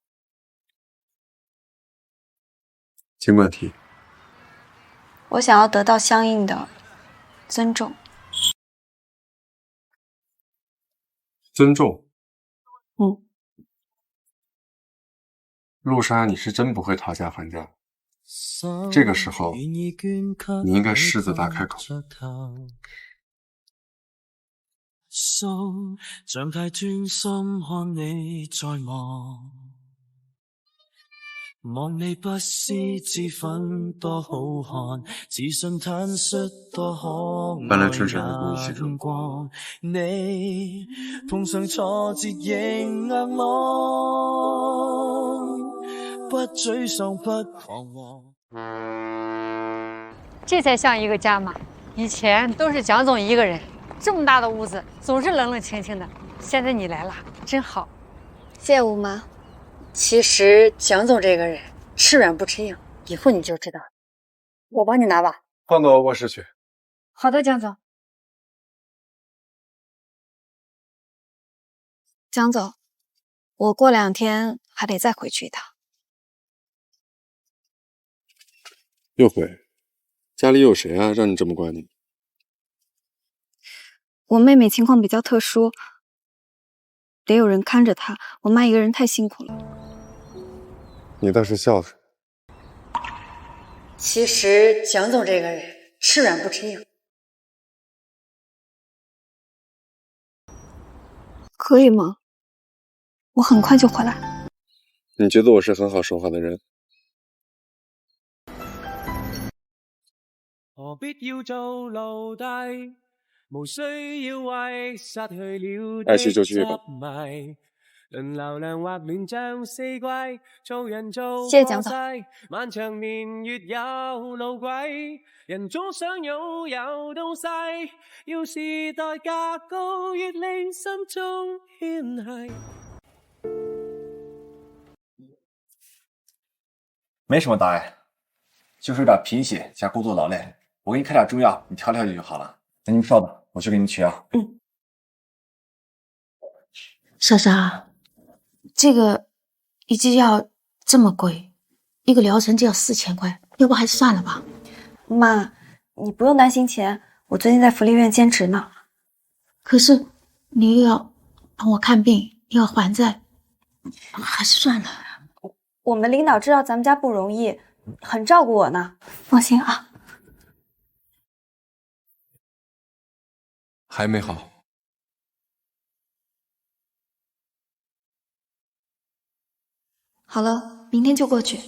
尽管提。我想要得到相应的尊重。尊重。嗯。陆莎，你是真不会讨价还价。这个时候，你应该狮子大开口。像太專心看你在望，望你不思之分多好看，自信坦率多可愛眼光，你碰上挫折仍硬朗，不沮喪不彷徨。这才像一个家嘛！以前都是蒋总一个人，这么大的屋子总是冷冷清清的，现在你来了，真好。谢谢吴妈。其实蒋总这个人吃软不吃硬，以后你就知道。我帮你拿吧。放到卧室去。好的，蒋总。蒋总，我过2天还得再回去一趟。又回？家里有谁啊？让你这么管你？我妹妹情况比较特殊，得有人看着她，我妈一个人太辛苦了。你倒是孝顺。其实蒋总这个人吃软不吃硬。可以吗？我很快就回来。你觉得我是很好说话的人？何必要做奴隸？無需要為失去了的執迷，輪流量或亂象四季，做人做過世，漫長年月有路軌，人總想擁有東西，要是代價高，越令心中牽繫。没什么大碍，就是有点贫血加工作劳累。我给你开点中药，你调调就好了。那你们稍等，我去给你们取药。莎莎，这个一剂药这么贵，一个疗程就要4000块，要不还是算了吧。妈，你不用担心钱，我最近在福利院兼职呢。可是你又要帮我看病，又要还债，还是算了。我们领导知道咱们家不容易，很照顾我呢，放心啊。还没好。好了，明天就过去。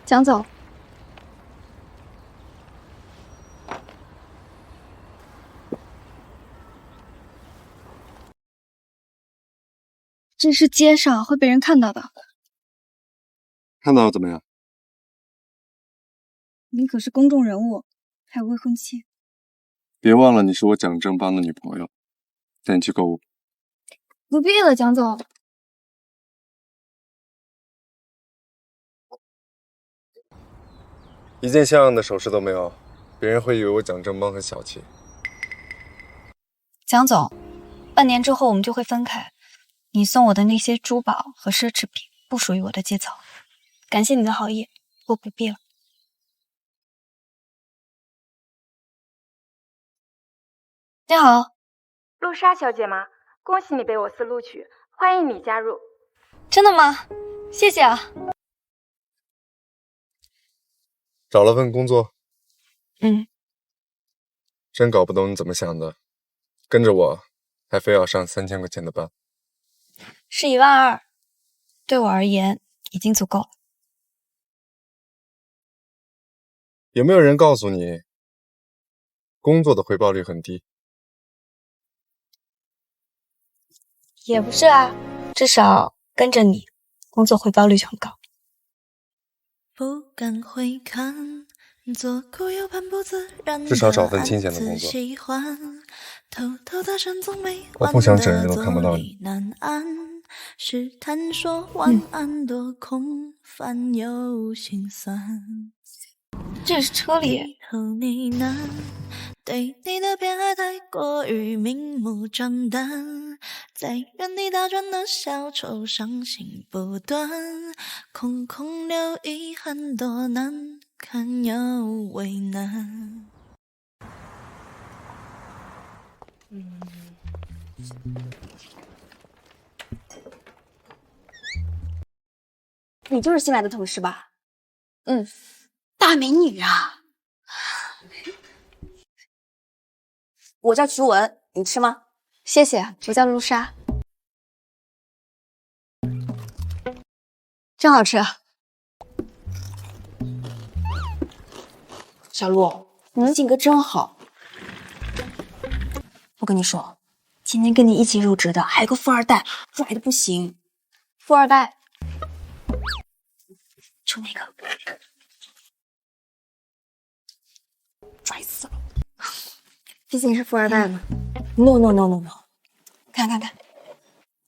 蒋总，这是街上会被人看到的。看到怎么样？你可是公众人物，还有未婚妻。别忘了你是我蒋正邦的女朋友，带你去购物。不必了，蒋总。一件像样的首饰都没有，别人会以为我蒋正邦很小气。蒋总，半年之后我们就会分开，你送我的那些珠宝和奢侈品不属于我的节操。感谢你的好意，我不必了。你好，陆莎小姐吗？恭喜你被我司录取，欢迎你加入。真的吗？谢谢啊。找了份工作？真搞不懂你怎么想的，跟着我还非要上3000块钱的班。是12000，对我而言已经足够了。有没有人告诉你，工作的回报率很低？也不是啊，至少跟着你，工作回报率就很高。不敢回看，左顾右盼不自然，至少找份清闲的工作。偷偷的山总没我不想整日都看不到你。试探说晚安多空泛又心酸。这是车里。和你呢对你的偏爱太过于明目张胆，在原地打转的小丑伤心不断，空空留遗憾多难堪又为难。你就是新来的同事吧？嗯，大美女啊！我叫曲文，你吃吗？谢谢，我叫陆莎。真好吃。小陆，你性格真好。我跟你说，今天跟你一起入职的还有个富二代，拽的不行。富二代？就那个，拽死了。毕竟是富二代嘛。No， 看，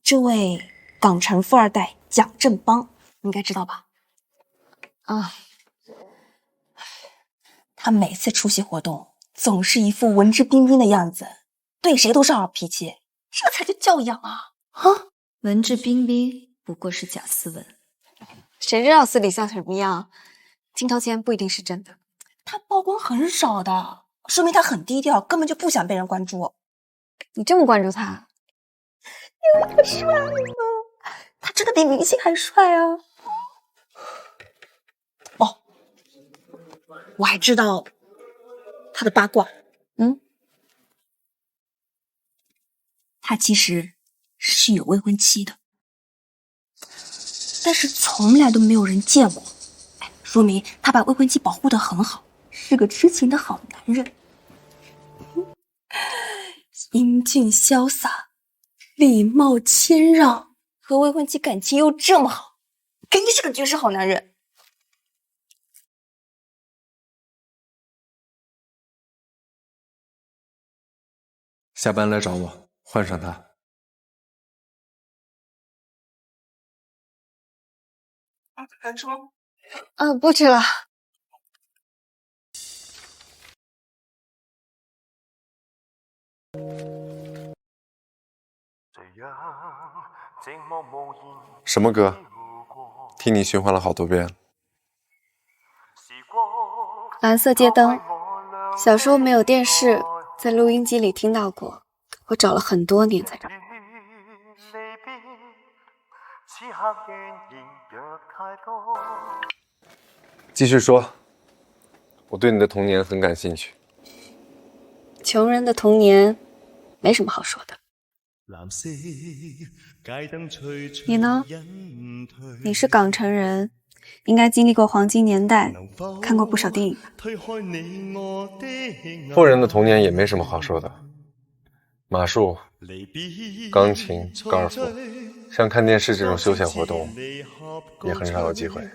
这位港城富二代蒋振邦，你应该知道吧？啊，他每次出席活动总是一副文质彬彬的样子，对谁都是好脾气，这才叫教养啊！啊，文质彬彬不过是假斯文。谁知道私底下什么样？镜头前不一定是真的。他曝光很少的，说明他很低调，根本就不想被人关注。你这么关注他？因为他帅吗？他真的比明星还帅啊！哦，我还知道他的八卦。他其实是有未婚妻的。但是从来都没有人见过，说明他把未婚妻保护得很好，是个痴情的好男人。英俊潇洒，礼貌谦让，和未婚妻感情又这么好，肯定是个绝世好男人。下班来找我，换上他。还吃吗？不吃了。什么歌？听你循环了好多遍。蓝色街灯，小时候没有电视，在录音机里听到过，我找了很多年才找到。继续说，我对你的童年很感兴趣。穷人的童年没什么好说的。你呢？你是港城人，应该经历过黄金年代，看过不少电影吧？富人的童年也没什么好说的，马术、钢琴、高尔夫，像看电视这种休闲活动，也很少有机会。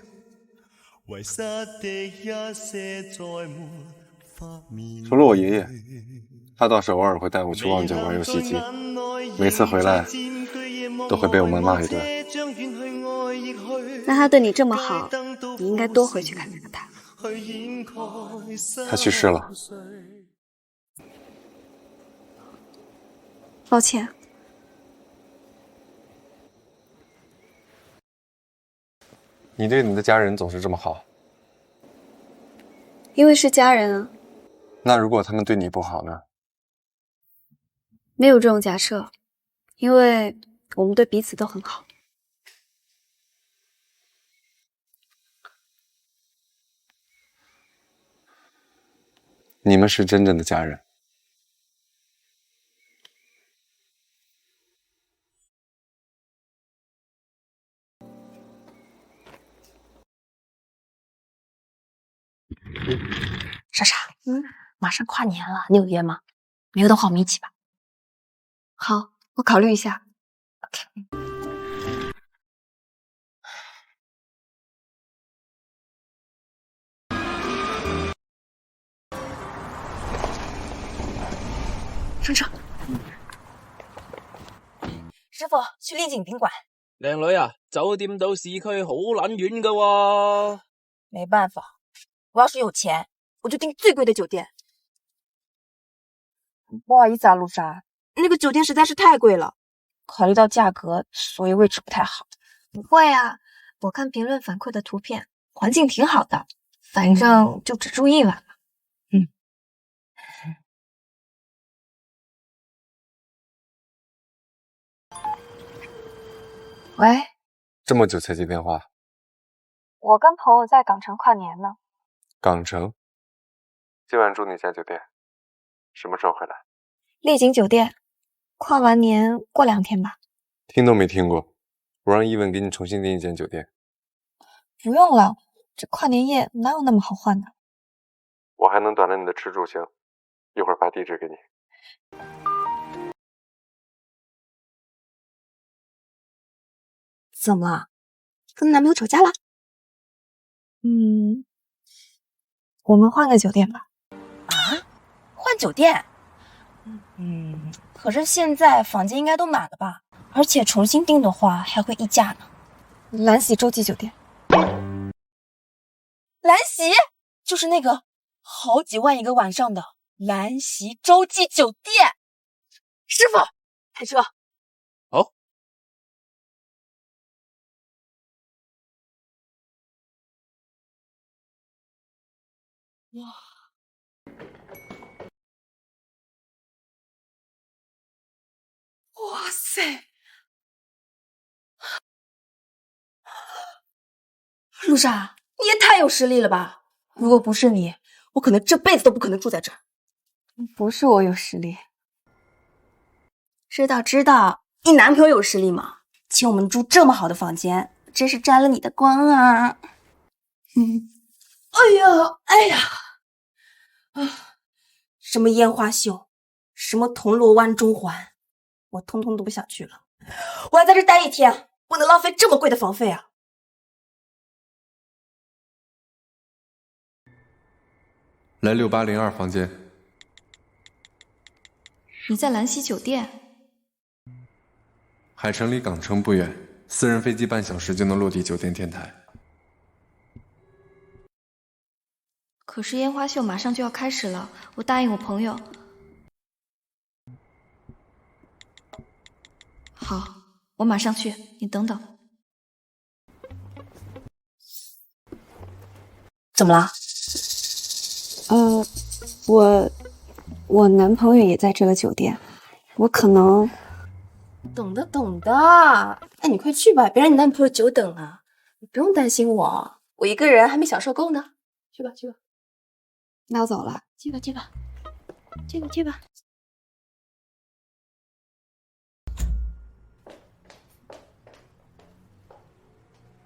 除了我爷爷，他倒是偶尔会带我去旺角玩游戏机，每次回来都会被我妈骂一顿。那他对你这么好，你应该多回去看看他。他去世了。抱歉。你对你的家人总是这么好，因为是家人啊。那如果他们对你不好呢？没有这种假设，因为我们对彼此都很好。你们是真正的家人。莎莎，马上跨年了，你有约吗？没有的话，我们一起吧。好，我考虑一下。OK。上车。师傅，去丽景宾馆，靓女啊，酒店到市区好撚远噶喎。没办法，我要是有钱，我就订最贵的酒店。不好意思啊，陆莎，那个酒店实在是太贵了，考虑到价格，所以位置不太好。不会啊，我看评论反馈的图片，环境挺好的，反正就只住1晚嘛。喂，这么久才接电话？我跟朋友在港城跨年呢。港城？今晚住哪家酒店？什么时候回来？丽景酒店，跨完年过2天吧。听都没听过，我让伊文给你重新订一间酒店。不用了，这跨年夜哪有那么好换的？我还能短了你的吃住行，一会儿发地址给你。怎么了？跟男朋友吵架了？我们换个酒店吧。啊？换酒店？可是现在房间应该都满了吧？而且重新订的话还会溢价呢。蓝喜洲际酒店。蓝喜？就是那个好几万一个晚上的蓝喜洲际酒店。师傅，开车。好。哇塞！陆莎，你也太有实力了吧！如果不是你，我可能这辈子都不可能住在这儿。不是我有实力。知道，你男朋友有实力吗？请我们住这么好的房间，真是沾了你的光啊！哎呀！什么烟花秀，什么铜锣湾中环，我通通都不想去了。我要在这待1天，不能浪费这么贵的房费啊！来6802房间。你在兰溪酒店？海城离港城不远，私人飞机半小时就能落地酒店天台。可是烟花秀马上就要开始了，我答应我朋友。好，我马上去，你等等。怎么了？我男朋友也在这个酒店，我可能……懂的。哎，你快去吧，别让你男朋友久等了。你不用担心我，我一个人还没享受够呢。去吧。那我走了。去吧。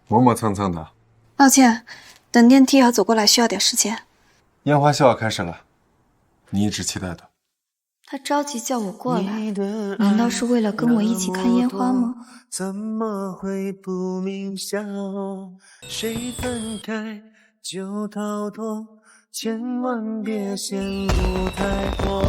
磨磨蹭蹭的。抱歉，等电梯要走过来需要点时间。烟花秀要开始了，你一直期待的。他着急叫我过来，难道是为了跟我一起看烟花吗？怎么会不明晓？谁分开就逃脱，千万别嫌路太多。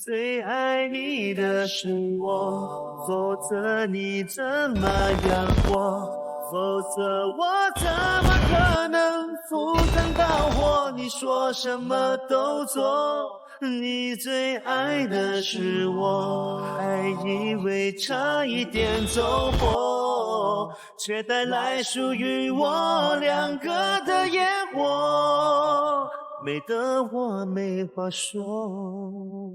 最爱你的是我，否则你怎么养活？否则我怎么可能赴汤蹈火？你说什么都做，你最爱的是我，还以为差一点走火，却带来属于我两个的烟火，美得我没话说。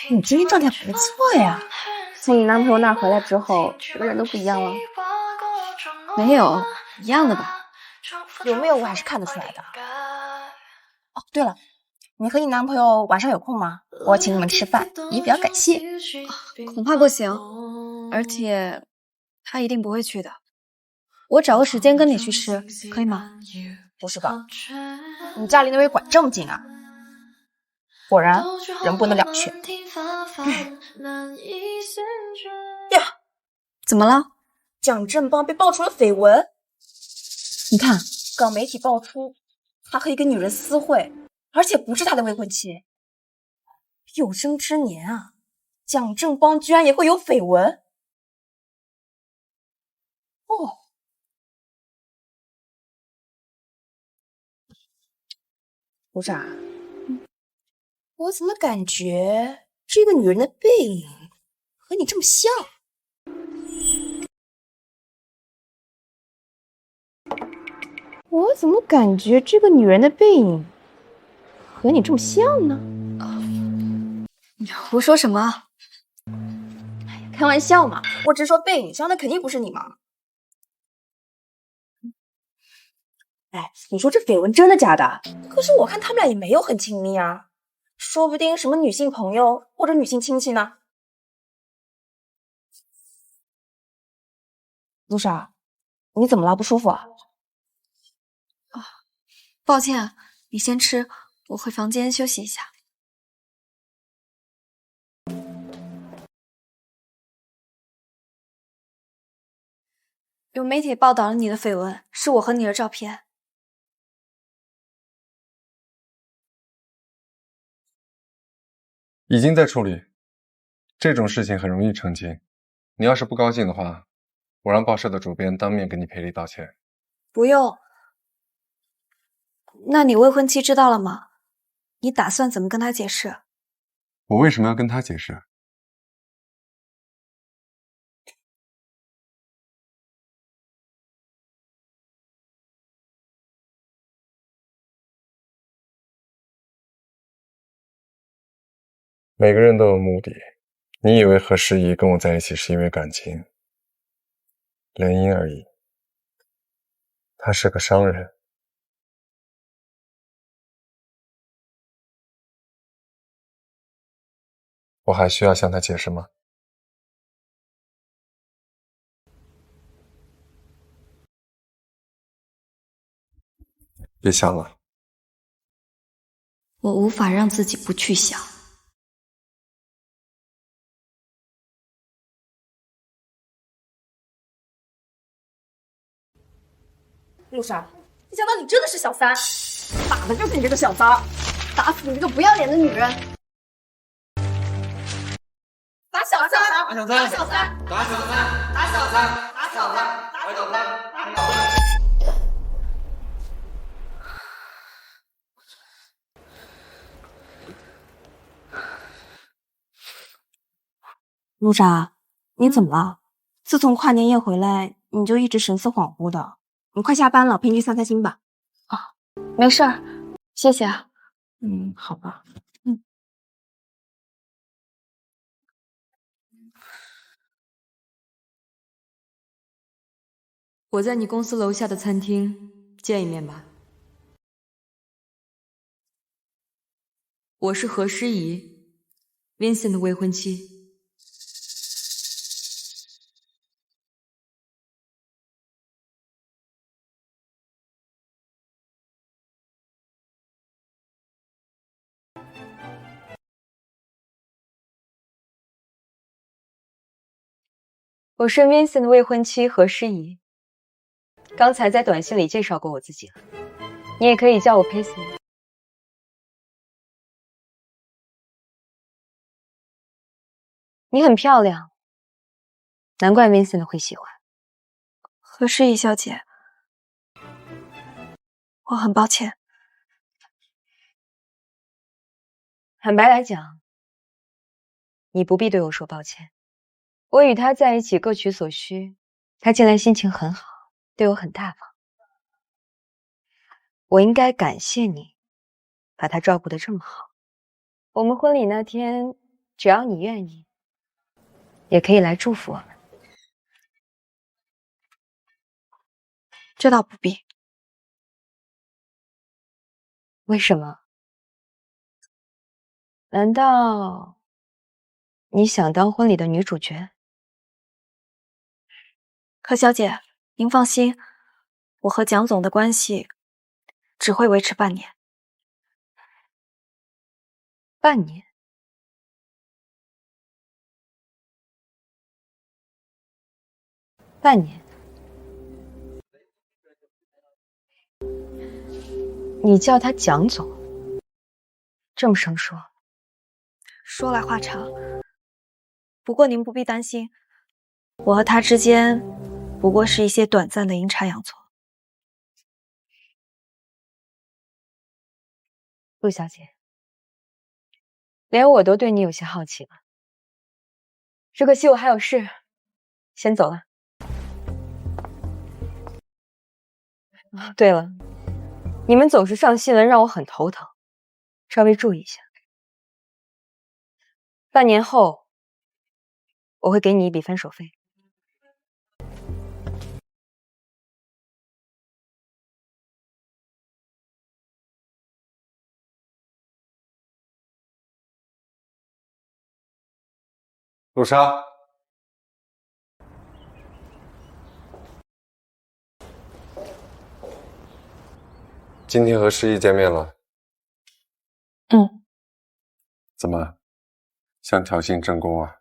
你今天状态不错呀，从你男朋友那儿回来之后，整个人都不一样了。没有，一样的吧？有没有我还是看得出来的。哦，对了，你和你男朋友晚上有空吗？我请你们吃饭，以表感谢。恐怕不行，而且他一定不会去的。我找个时间跟你去吃，可以吗？不是吧？你家离那位馆这么近啊？果然人不能两全。呀，怎么了？蒋振邦被爆出了绯闻。你看，港媒体爆出他和一个女人私会，而且不是他的未婚妻。有生之年啊，蒋正邦居然也会有绯闻。哦，卢莎，我怎么感觉这个女人的背影和你这么像？我怎么感觉这个女人的背影和你这么像呢？胡说什么？开玩笑嘛，我只是说背影像，那肯定不是你嘛。哎，你说这绯闻真的假的？可是我看他们俩也没有很亲密啊，说不定什么女性朋友或者女性亲戚呢。陆莎，你怎么了？不舒服啊？抱歉，你先吃，我回房间休息一下。有媒体报道了你的绯闻，是我和你的照片。已经在处理，这种事情很容易澄清。你要是不高兴的话，我让报社的主编当面给你赔礼道歉。不用。那你未婚妻知道了吗？你打算怎么跟她解释？我为什么要跟她解释？每个人都有目的。你以为何诗怡跟我在一起是因为感情，联姻而已。他是个商人。我还需要向他解释吗？别想了。我无法让自己不去想。陆莎，没想到你真的是小三，打的就是你这个小三，打死你这个不要脸的女人！打小三！打小三！打小三！打小三！打小三！打小三！打小三！打小三！陆莎，你怎么了？自从跨年夜回来，你就一直神色恍惚的。你快下班了，陪你去散散心吧。啊，没事儿，谢谢啊。好吧。我在你公司楼下的餐厅见一面吧。我是何诗怡 ，Vincent 的未婚妻。我是 Vincent 的未婚妻何诗怡，刚才在短信里介绍过我自己了，你也可以叫我 Paisley。你很漂亮，难怪 Vincent 会喜欢。何诗怡小姐，我很抱歉。坦白来讲，你不必对我说抱歉。我与他在一起各取所需，他近来心情很好，对我很大方。我应该感谢你，把他照顾得这么好。我们婚礼那天，只要你愿意，也可以来祝福我们。这倒不必。为什么？难道你想当婚礼的女主角？何小姐，您放心，我和蒋总的关系只会维持半年。半年？半年？你叫他蒋总，这么生疏？说来话长，不过您不必担心，我和他之间不过是一些短暂的阴差阳错。陆小姐，连我都对你有些好奇了。只可惜我还有事，先走了。对了，你们总是上新闻，让我很头疼，稍微注意一下。半年后，我会给你一笔分手费。陆莎，今天和诗意见面了。嗯，怎么，想挑衅正宫啊？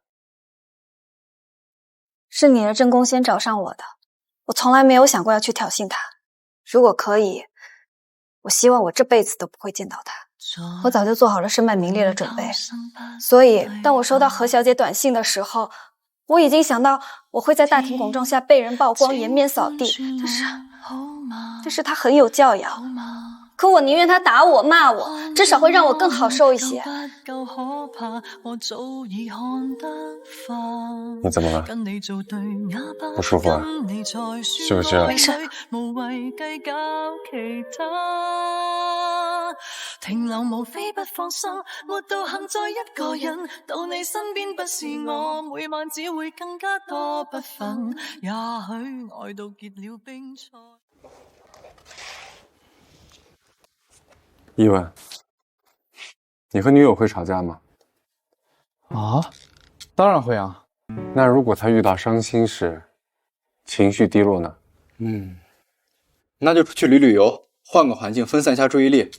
是你的正宫先找上我的，我从来没有想过要去挑衅他。如果可以，我希望我这辈子都不会见到他。我早就做好了身败名裂的准备，所以当我收到何小姐短信的时候，我已经想到我会在大庭广众下被人曝光，颜面扫地。但是她很有教养，可我宁愿她打我骂我，至少会让我更好受一些。你怎么了？不舒服啊？需不需要？没事。停留無非不放心，活到肯再一個人，到你身邊不是我，每晚只會更加多不忿。也許愛到結了冰塞。伊文，你和女友会吵架吗？啊，当然会啊。那如果她遇到伤心事，情绪低落呢？那就出去旅旅游，换个环境，分散一下注意力。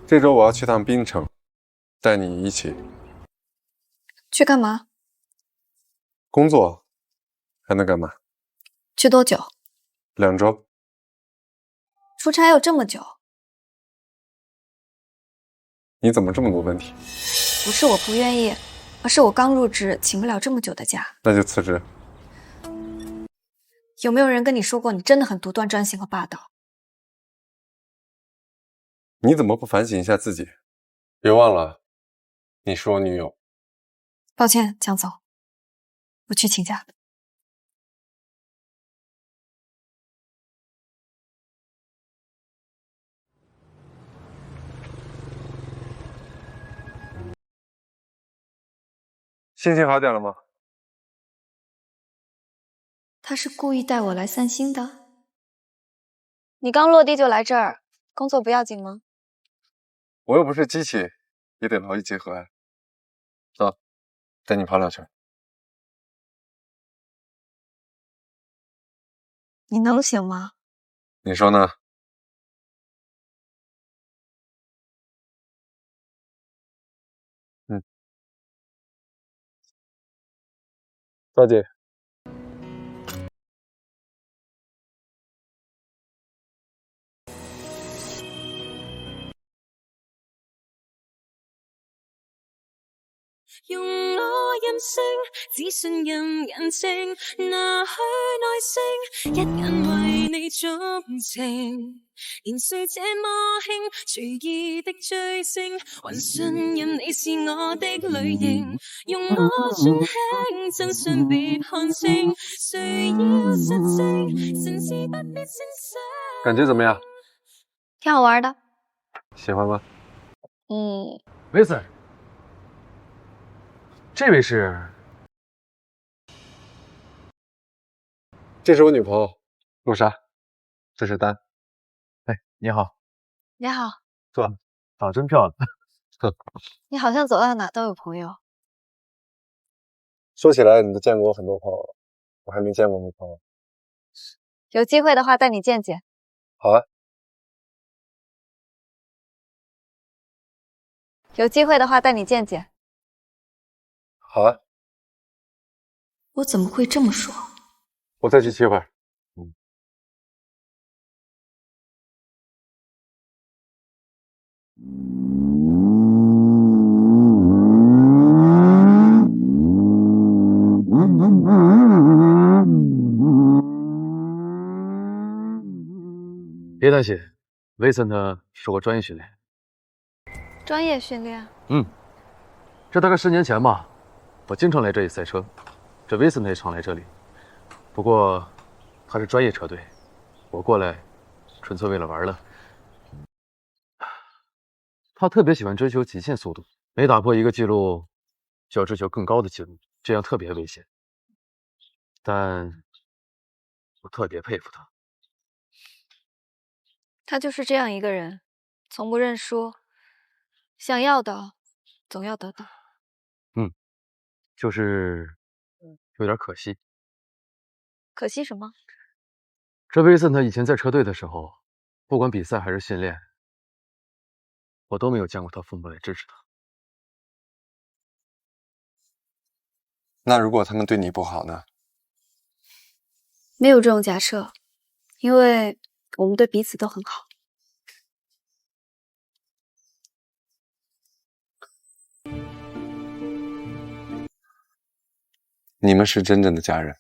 这周我要去趟槟城，带你一起。去干嘛？工作，还能干嘛？去多久？2周。出差有这么久？你怎么这么多问题？不是我不愿意，而是我刚入职，请不了这么久的假。那就辞职。有没有人跟你说过你真的很独断专行和霸道？你怎么不反省一下自己？别忘了，你是我女友。抱歉，江总，我去请假。心情好点了吗？他是故意带我来散心的。你刚落地就来这儿，工作不要紧吗？我又不是机器，也得劳逸结合呀。走，带你跑2圈。你能行吗？你说呢？大姐。用我任性，只信任人性，拿去耐性，一眼為你鍾情，年歲這麼輕，隨意的追星，還信任你是我的類型，用我中輕，真相別看清，誰要實證，神事不必聲聲。感觉怎么样？挺好玩的。喜欢吗？维森，这位是？这是我女朋友陆莎，这是丹。哎，你好。你好。坐，长得真漂亮。你好像走到哪都有朋友。说起来，你都见过我很多朋友，我还没见过女朋友。有机会的话带你见见。好啊。有机会的话带你见见。好啊。我怎么会这么说？我再去切会儿。别担心，Vincent受过专业训练。专业训练？这大概10年前吧，我经常来这里赛车，这 Vincent 也常来这里。不过他是专业车队，我过来纯粹为了玩了。他特别喜欢追求极限速度，每打破一个记录，就要追求更高的记录，这样特别危险。但我特别佩服他。他就是这样一个人，从不认输，想要的总要得到。就是有点可惜。可惜什么？这Vincent以前在车队的时候，不管比赛还是训练，我都没有见过他父母来支持他。那如果他们对你不好呢？没有这种假设，因为我们对彼此都很好。你们是真正的家人。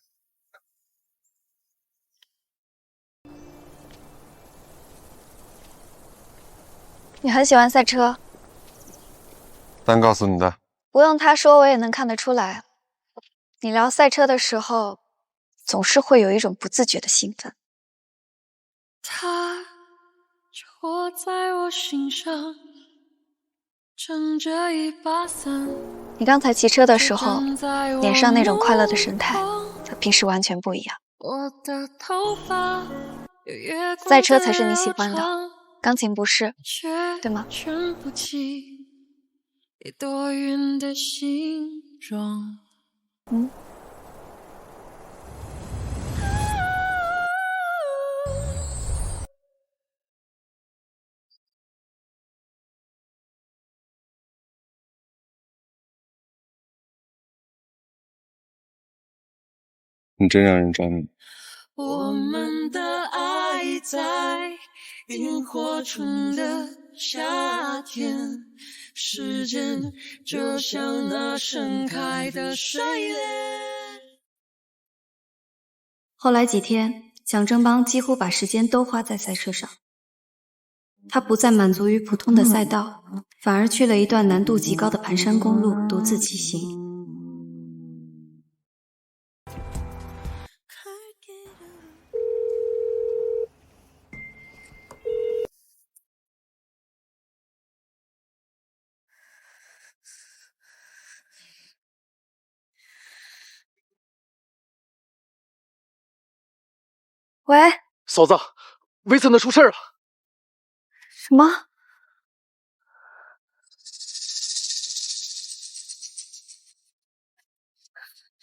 你很喜欢赛车，丹告诉你的。不用他说，我也能看得出来。你聊赛车的时候，总是会有一种不自觉的兴奋。它就活在我心上，撑着一把伞。你刚才骑车的时候，脸上那种快乐的神态，和平时完全不一样。我的头发赛车才是你喜欢的，钢琴不是，对吗？撑不起一朵云的形状。你真让人着迷。我们的爱在萤火虫的夏天，时间就像那盛开的睡莲。后来几天，蒋正邦几乎把时间都花在赛车上。他不再满足于普通的赛道，反而去了一段难度极高的盘山公路独自骑行。喂，嫂子，维森特出事了。什么？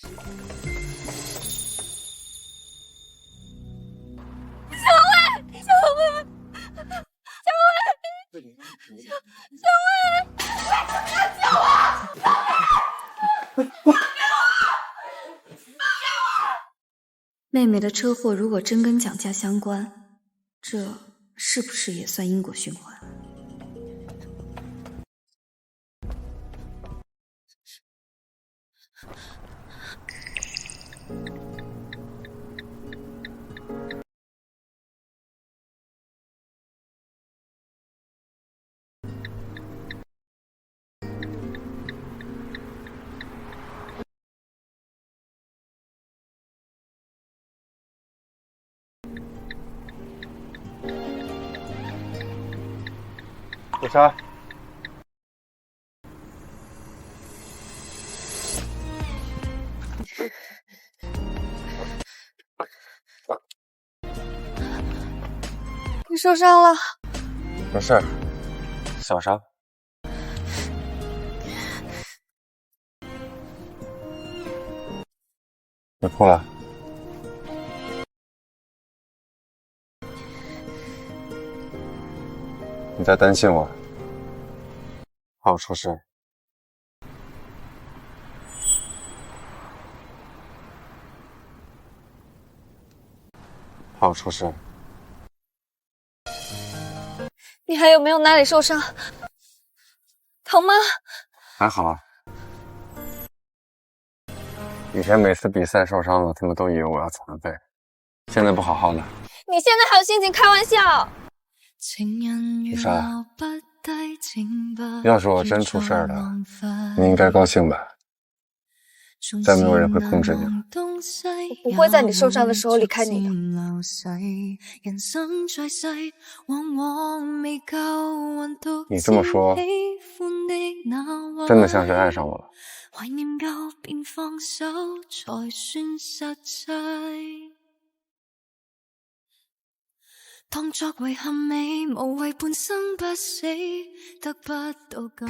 小薇，小薇，小薇，小薇，救我！妹妹的车祸如果真跟蒋家相关，这是不是也算因果循环？小沙，你受伤了？没事儿，小伤。别哭了。你在担心我，怕我出事。怕我出事。你还有没有哪里受伤？疼吗？还好啊。以前每次比赛受伤了，他们都以为我要残废，现在不好好的。你现在还有心情开玩笑？雨莎，要是我真出事儿了，你应该高兴吧？再没有人会控制你了。我不会在你受伤的时候离开你的。你这么說，真的像是愛上我了。當作遺憾美，無謂半生不死，得不到更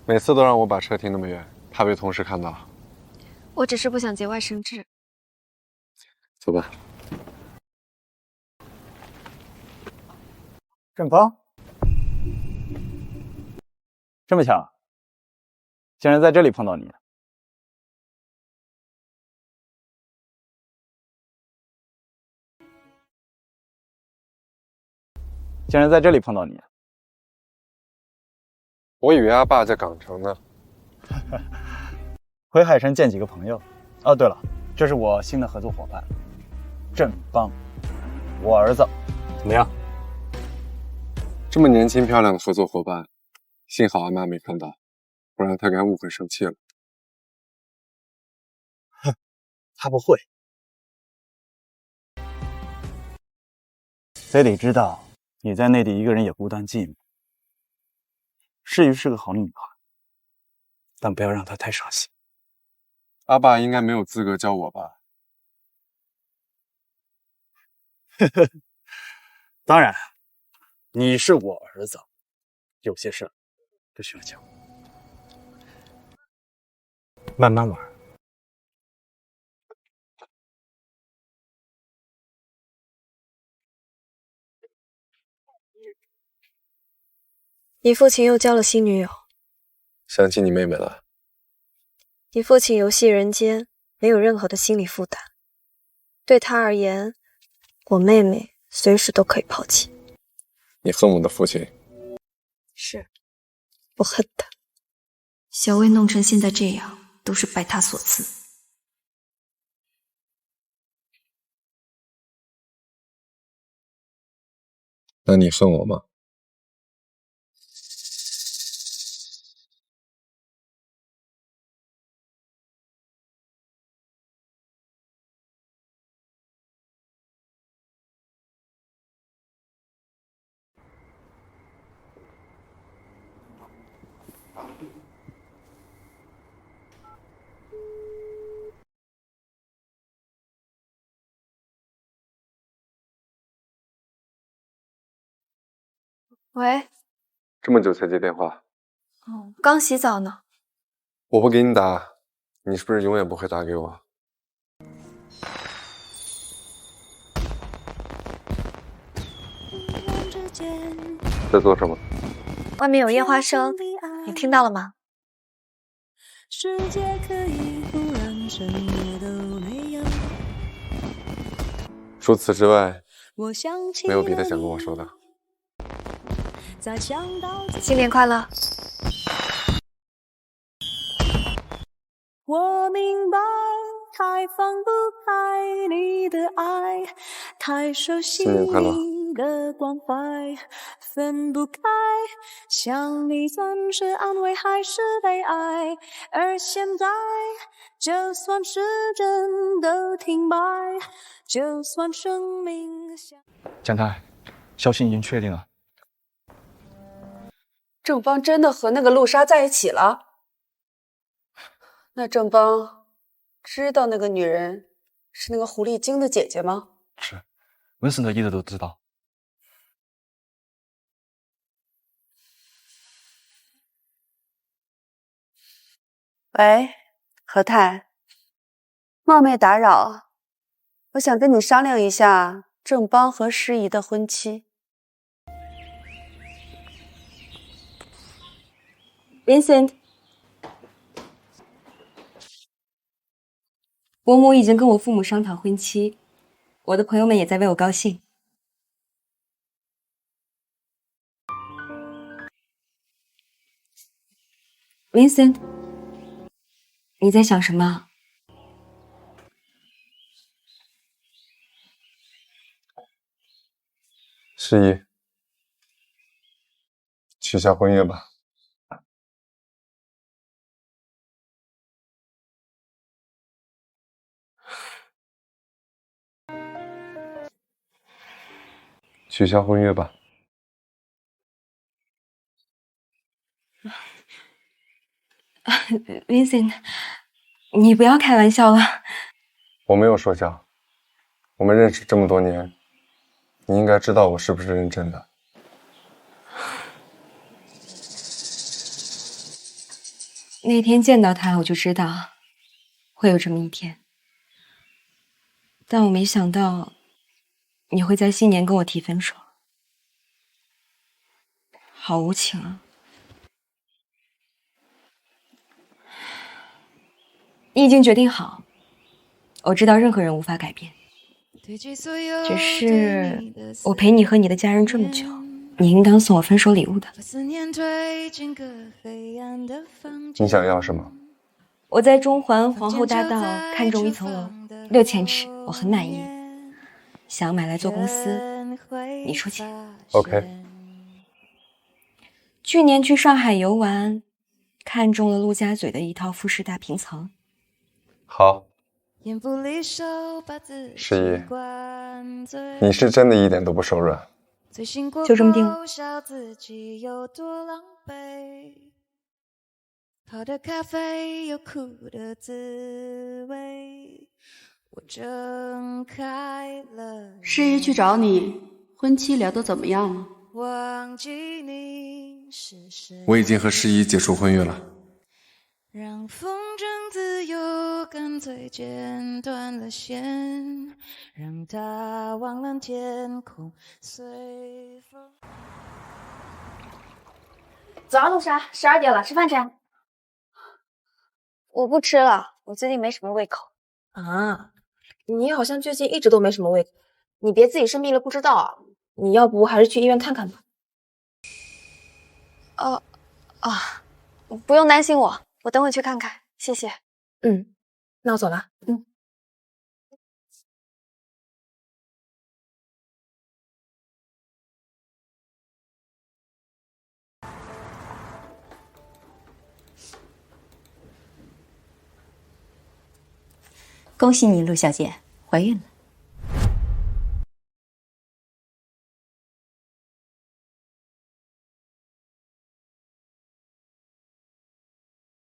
每次都讓我把車停那麼遠，怕被同事看到。我只是不想节外生枝。走吧。正邦，这么巧，竟然在这里碰到你。竟然在这里碰到你。我以为阿爸在港城呢。回海城见几个朋友。哦，对了，这是我新的合作伙伴，正邦，我儿子，怎么样？这么年轻漂亮的合作伙伴，幸好阿妈没看到，不然她该误会生气了。哼，他不会。非得知道你在内地一个人也孤单寂寞。诗雨是个好女孩，但不要让她太伤心。阿爸应该没有资格教我吧？当然，你是我儿子，有些事不需要教，慢慢玩。你父亲又交了新女友，想起你妹妹了。你父亲游戏人间，没有任何的心理负担。对他而言，我妹妹随时都可以抛弃。你恨我的父亲？是，我恨他。小薇弄成现在这样，都是拜他所赐。那你恨我吗？喂，这么久才接电话？哦，刚洗澡呢。我不给你打，你是不是永远不会打给我？在做什么？外面有烟花声，你听到了吗？除此之外，没有别的想跟我说的。新年快乐！我明白，太放不开你的爱，太熟悉你的关怀，分不开，想你算是安慰还是悲哀？而现在，就算时针都停摆，就算生命像……蒋太，消息已经确定了。正邦真的和那个陆莎在一起了？那正邦知道那个女人是那个狐狸精的姐姐吗？是，文森特一直都知道。喂，何太，冒昧打扰，我想跟你商量一下正邦和诗怡的婚期。Vincent，伯母已经跟我父母商讨婚期，我的朋友们也在为我高兴。Vincent， 你在想什么？诗怡，取消婚约吧。取消婚约吧。Vincent， 你不要开玩笑了。我没有说笑。我们认识这么多年，你应该知道我是不是认真的。那天见到他，我就知道会有这么一天，但我没想到你会在新年跟我提分手，好无情啊！你已经决定好，我知道任何人无法改变，只是我陪你和你的家人这么久，你应当送我分手礼物的。你想要什么？我在中环皇后大道看中一层楼，6000尺，我很满意，想买来做公司，你出钱。OK。去年去上海游玩，看中了陆家嘴的一套复式大平层。好。诗怡，你是真的一点都不手软。就这么定了。泡的咖啡有苦的滋味，我睁开了。诗怡去找你，婚期聊得怎么样了？忘记你是谁。我已经和诗怡解除婚约了。让风筝自由，干脆剪断了线，让它忘了天空随风。走啊，陆莎，12点了，吃饭去。我不吃了，我最近没什么胃口。啊，你好像最近一直都没什么胃口，你别自己生病了不知道啊！你要不还是去医院看看吧。不用担心我，我等会去看看，谢谢。那我走了。恭喜你，陆小姐，怀孕了。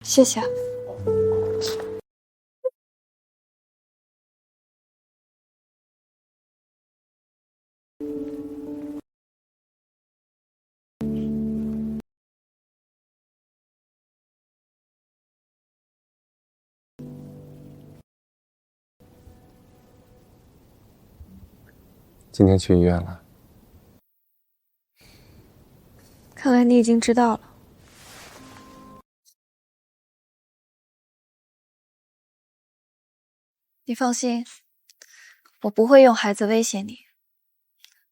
谢谢。今天去医院了。看来你已经知道了。你放心，我不会用孩子威胁你，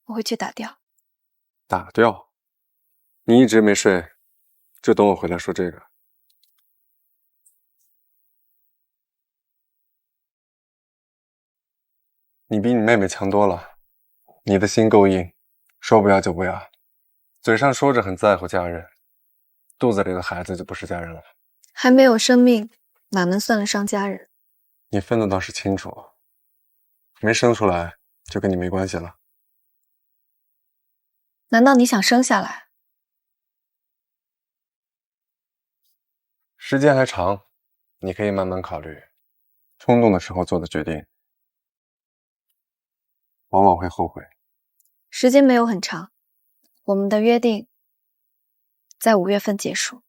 我会去打掉。打掉？你一直没睡，就等我回来说这个。你比你妹妹强多了，你的心够硬，说不要就不要，嘴上说着很在乎家人，肚子里的孩子就不是家人了。还没有生命，哪能算得上家人？你分的倒是清楚，没生出来就跟你没关系了。难道你想生下来？时间还长，你可以慢慢考虑，冲动的时候做的决定，往往会后悔。时间没有很长，我们的约定在5月份结束。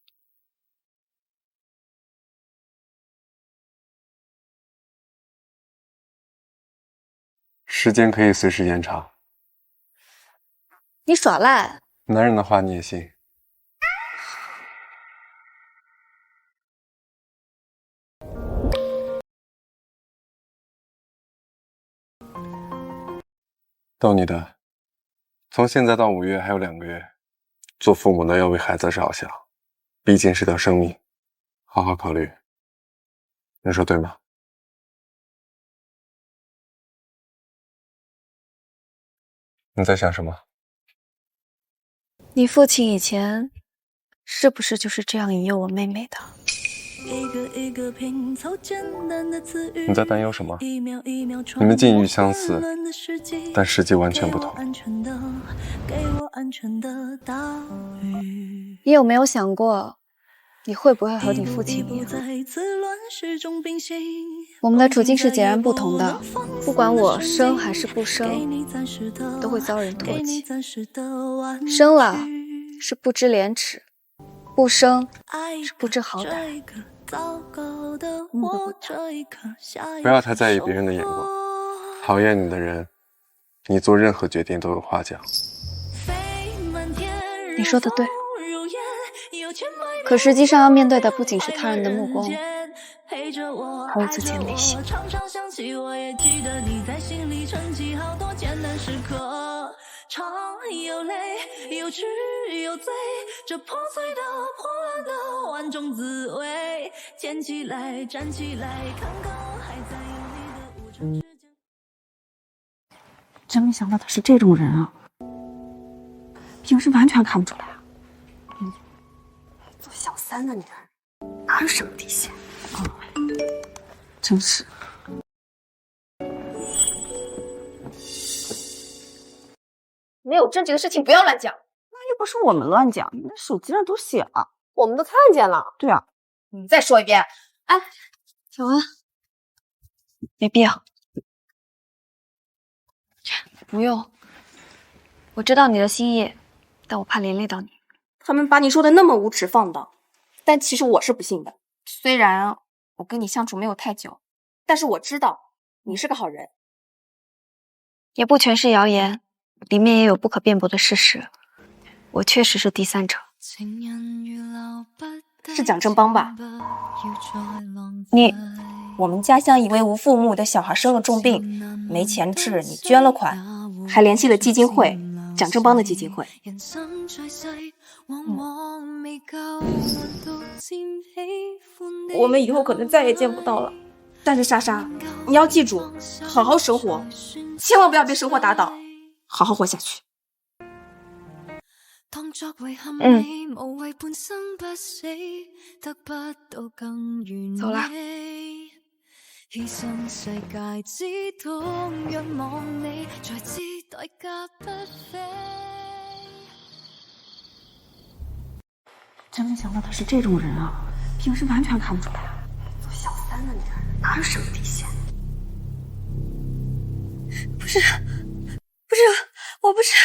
时间可以随时延长。你耍赖！男人的话你也信？到你的。从现在到5月还有2个月，做父母的要为孩子着想，毕竟是条生命，好好考虑。你说对吗？你在想什么？你父亲以前是不是就是这样引诱我妹妹的？你在担忧什么？你们境遇相似，但实际完全不同。你有没有想过，你会不会和你父亲一样？我们的处境是截然不同的，不管我生还是不生，都会遭人唾弃。生了是不知廉耻，不生是不知好歹。不要太在意别人的眼光，讨厌你的人，你做任何决定都有话讲。你说的对，可实际上要面对的不仅是他人的目光，还有自己的内心。常有泪，有痴有醉，这破碎的破烂的万种滋味，捡起来站起来，看看我还在有你的无常之间。真没想到他是这种人啊，平时完全看不出来啊。做小三的女人哪有什么底线啊？真是。没有正经的事情不要乱讲。那又不是我们乱讲，你的手机上都写了，我们都看见了。对啊，你再说一遍。哎，小文，没必要。不用，我知道你的心意，但我怕连累到你。他们把你说的那么无耻放荡，但其实我是不信的。虽然我跟你相处没有太久，但是我知道你是个好人。也不全是谣言。里面也有不可辩驳的事实，我确实是第三者。是蒋正邦吧？你，我们家乡一位无父母的小孩生了重病，没钱治，你捐了款，还联系了基金会，蒋正邦的基金会。我们以后可能再也见不到了，但是莎莎，你要记住，好好生活，千万不要被生活打倒。好好活下去。走啦。真没想到他是这种人啊，平时完全看不出来啊。做小三的女人哪有什么底线？不是，我不是。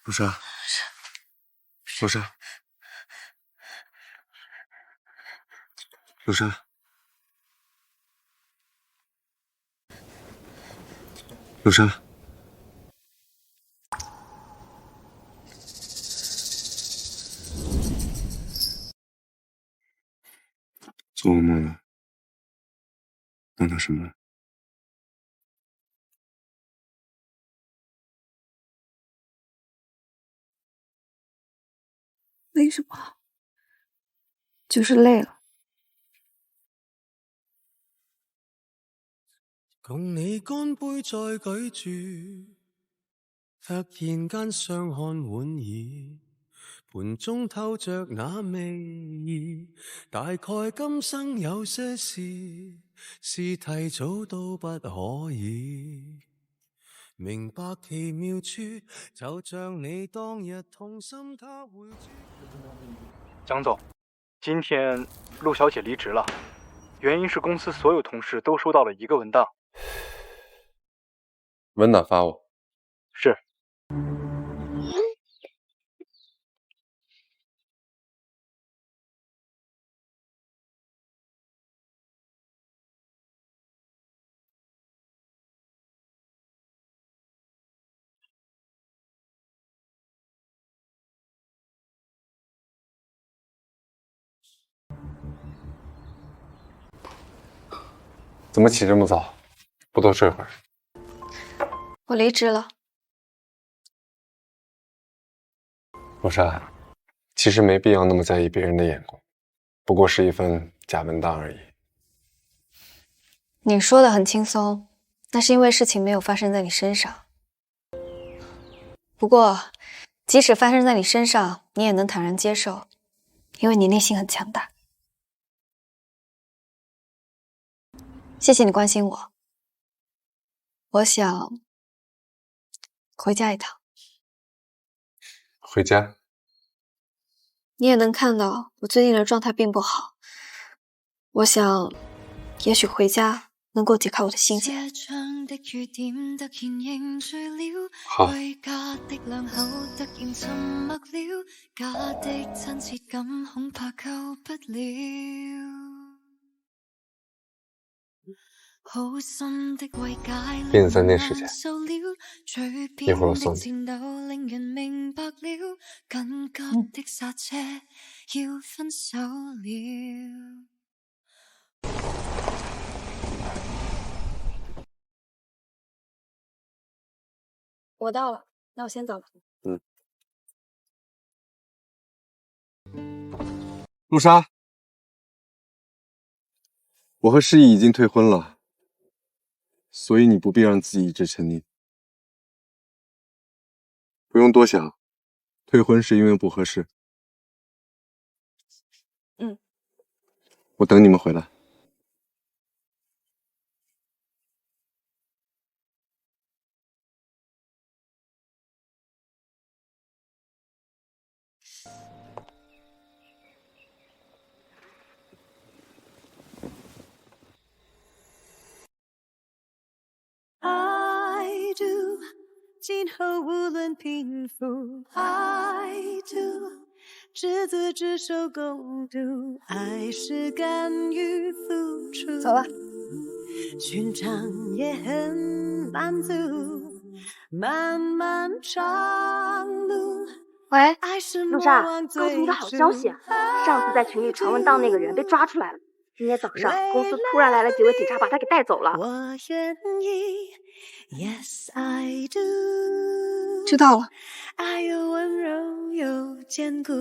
陆莎，陆莎，陆莎，陆莎，做噩梦了？梦到什么？没什么，就是累了。共你干杯再举住，突然间相看莞尔，盘中透着那味意。大概今生有些事，是提早都不可以。明白奇妙处，就像你当日痛心，他会知。蒋总，今天陆小姐离职了，原因是公司所有同事都收到了一个文档。文档发我。是。怎么起这么早？不多睡会儿。我离职了。罗莎，其实没必要那么在意别人的眼光，不过是一份假文档而已。你说的很轻松，那是因为事情没有发生在你身上。不过，即使发生在你身上，你也能坦然接受，因为你内心很强大。谢谢你关心我，我想回家一趟。回家？你也能看到我最近的状态并不好，我想，也许回家能够解开我的心结。好。给你3天时间，一会儿我送你。我到了，那我先走了。陆莎，我和诗意已经退婚了，所以你不必让自己一直沉溺。不用多想，退婚是因为不合适。我等你们回来。I do， 今后无论贫富 ，I do， 执子之手共度，爱是甘于付出。走了。寻常也很满足，漫漫长路。喂，陆莎，告诉你个好消息，上次在群里传闻到那个人被抓出来了。今天早上，公司突然来了几位警察，把他给带走了。我愿意 ，Yes I do。知道了。爱又温柔又坚固。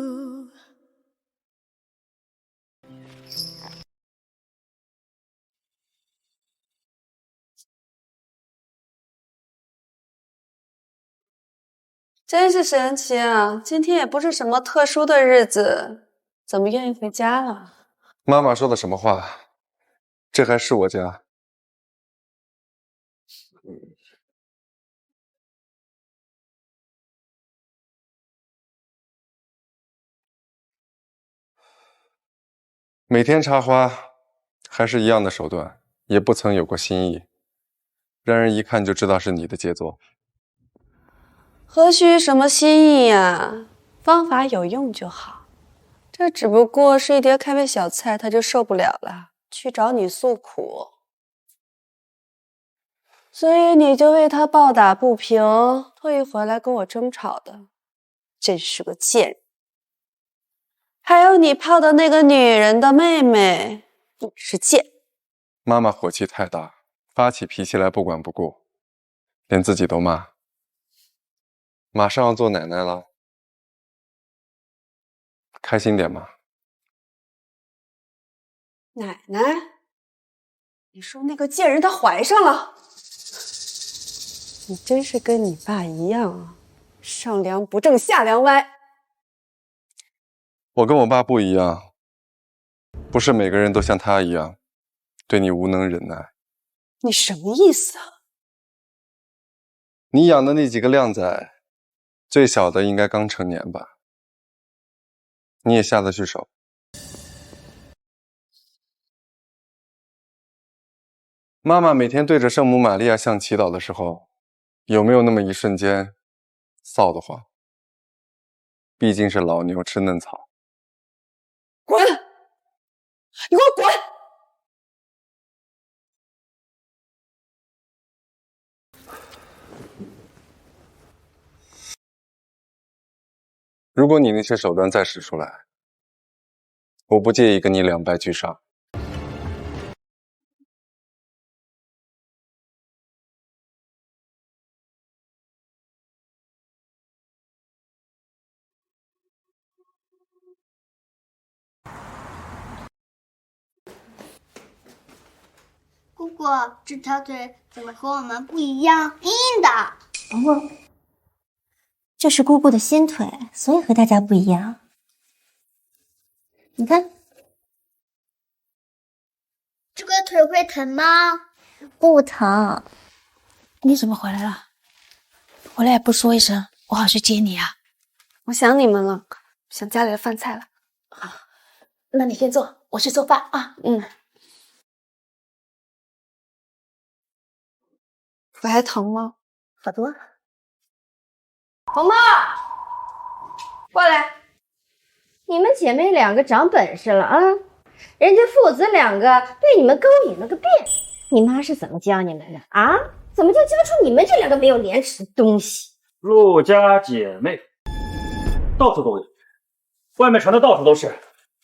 真是神奇啊！今天也不是什么特殊的日子，怎么愿意回家了？妈妈说的什么话？这还是我家。每天插花，还是一样的手段，也不曾有过新意，让人一看就知道是你的杰作。何须什么新意呀？方法有用就好。这只不过是一碟开胃小菜，他就受不了了，去找你诉苦。所以你就为他抱打不平，特意回来跟我争吵的，真是个贱人。还有你泡的那个女人的妹妹，也是贱。妈妈火气太大，发起脾气来不管不顾，连自己都骂。马上要做奶奶了，开心点嘛。奶奶，你说那个贱人她怀上了？你真是跟你爸一样啊，上梁不正下梁歪。我跟我爸不一样，不是每个人都像他一样，对你无能忍耐。你什么意思啊？你养的那几个靓仔，最小的应该刚成年吧？你也下得去手？妈妈每天对着圣母玛利亚像祈祷的时候，有没有那么一瞬间臊得慌？毕竟是老牛吃嫩草。滚！你给我滚！如果你那些手段再使出来，我不介意跟你两败俱伤。过这条腿怎么和我们不一样？硬硬的。哦，这是姑姑的新腿，所以和大家不一样。你看，这个腿会疼吗？不疼。你怎么回来了？回来也不说一声，我好去接你啊。我想你们了，想家里的饭菜了。好，那你先做，我去做饭啊。腿还疼吗？好多。红帽，过来！你们姐妹两个长本事了啊！人家父子两个被你们勾引了个遍，你妈是怎么教你们的啊？怎么就教出你们这两个没有廉耻的东西？陆家姐妹到处都有，外面传的到处都是，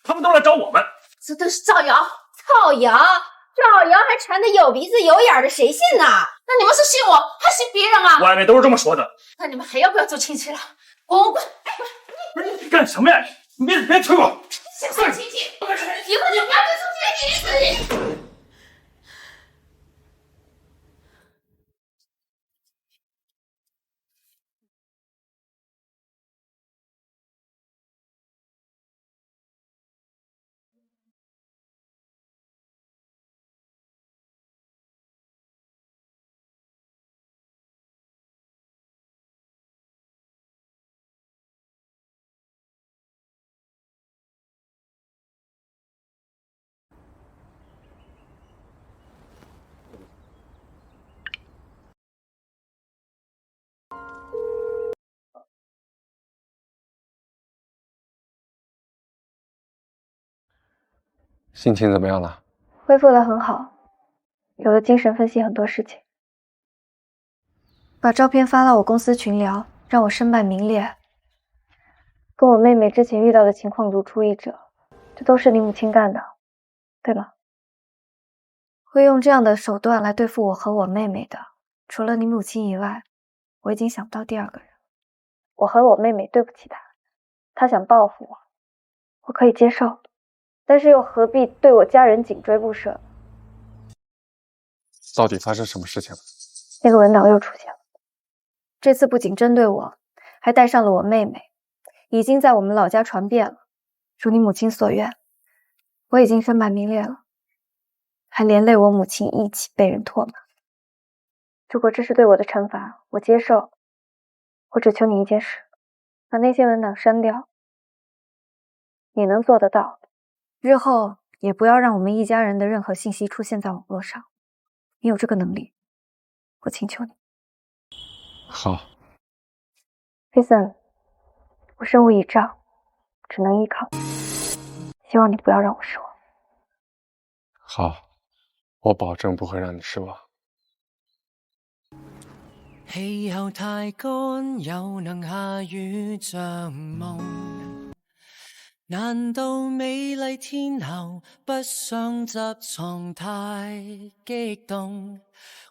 他们都来找我们。这都是造谣，造谣还传的有鼻子有眼的，谁信呐？那你们是信我还信别人啊？外面都是这么说的。那你们还要不要做亲戚了？滚！你干什么呀？你别催我！想做亲戚，以后就不要再出现你。心情怎么样了？恢复得很好，有了精神分析很多事情。把照片发到我公司群聊，让我身败名裂。跟我妹妹之前遇到的情况如出一辙，这都是你母亲干的，对吗？会用这样的手段来对付我和我妹妹的，除了你母亲以外，我已经想不到第二个人。我和我妹妹对不起她，她想报复我，我可以接受。但是又何必对我家人紧追不舍？到底发生什么事情了？那个文档又出现了，这次不仅针对我，还带上了我妹妹，已经在我们老家传遍了。如你母亲所愿，我已经身败名裂了，还连累我母亲一起被人唾骂。如果这是对我的惩罚，我接受。我只求你一件事，把那些文档删掉。你能做得到，日后也不要让我们一家人的任何信息出现在网络上。你有这个能力，我请求你。好。Vincent， 我身无倚仗，只能依靠你。希望你不要让我失望。好，我保证不会让你失望。氣候太乾，又能下雨像夢。難道美麗天后不想執床太激動，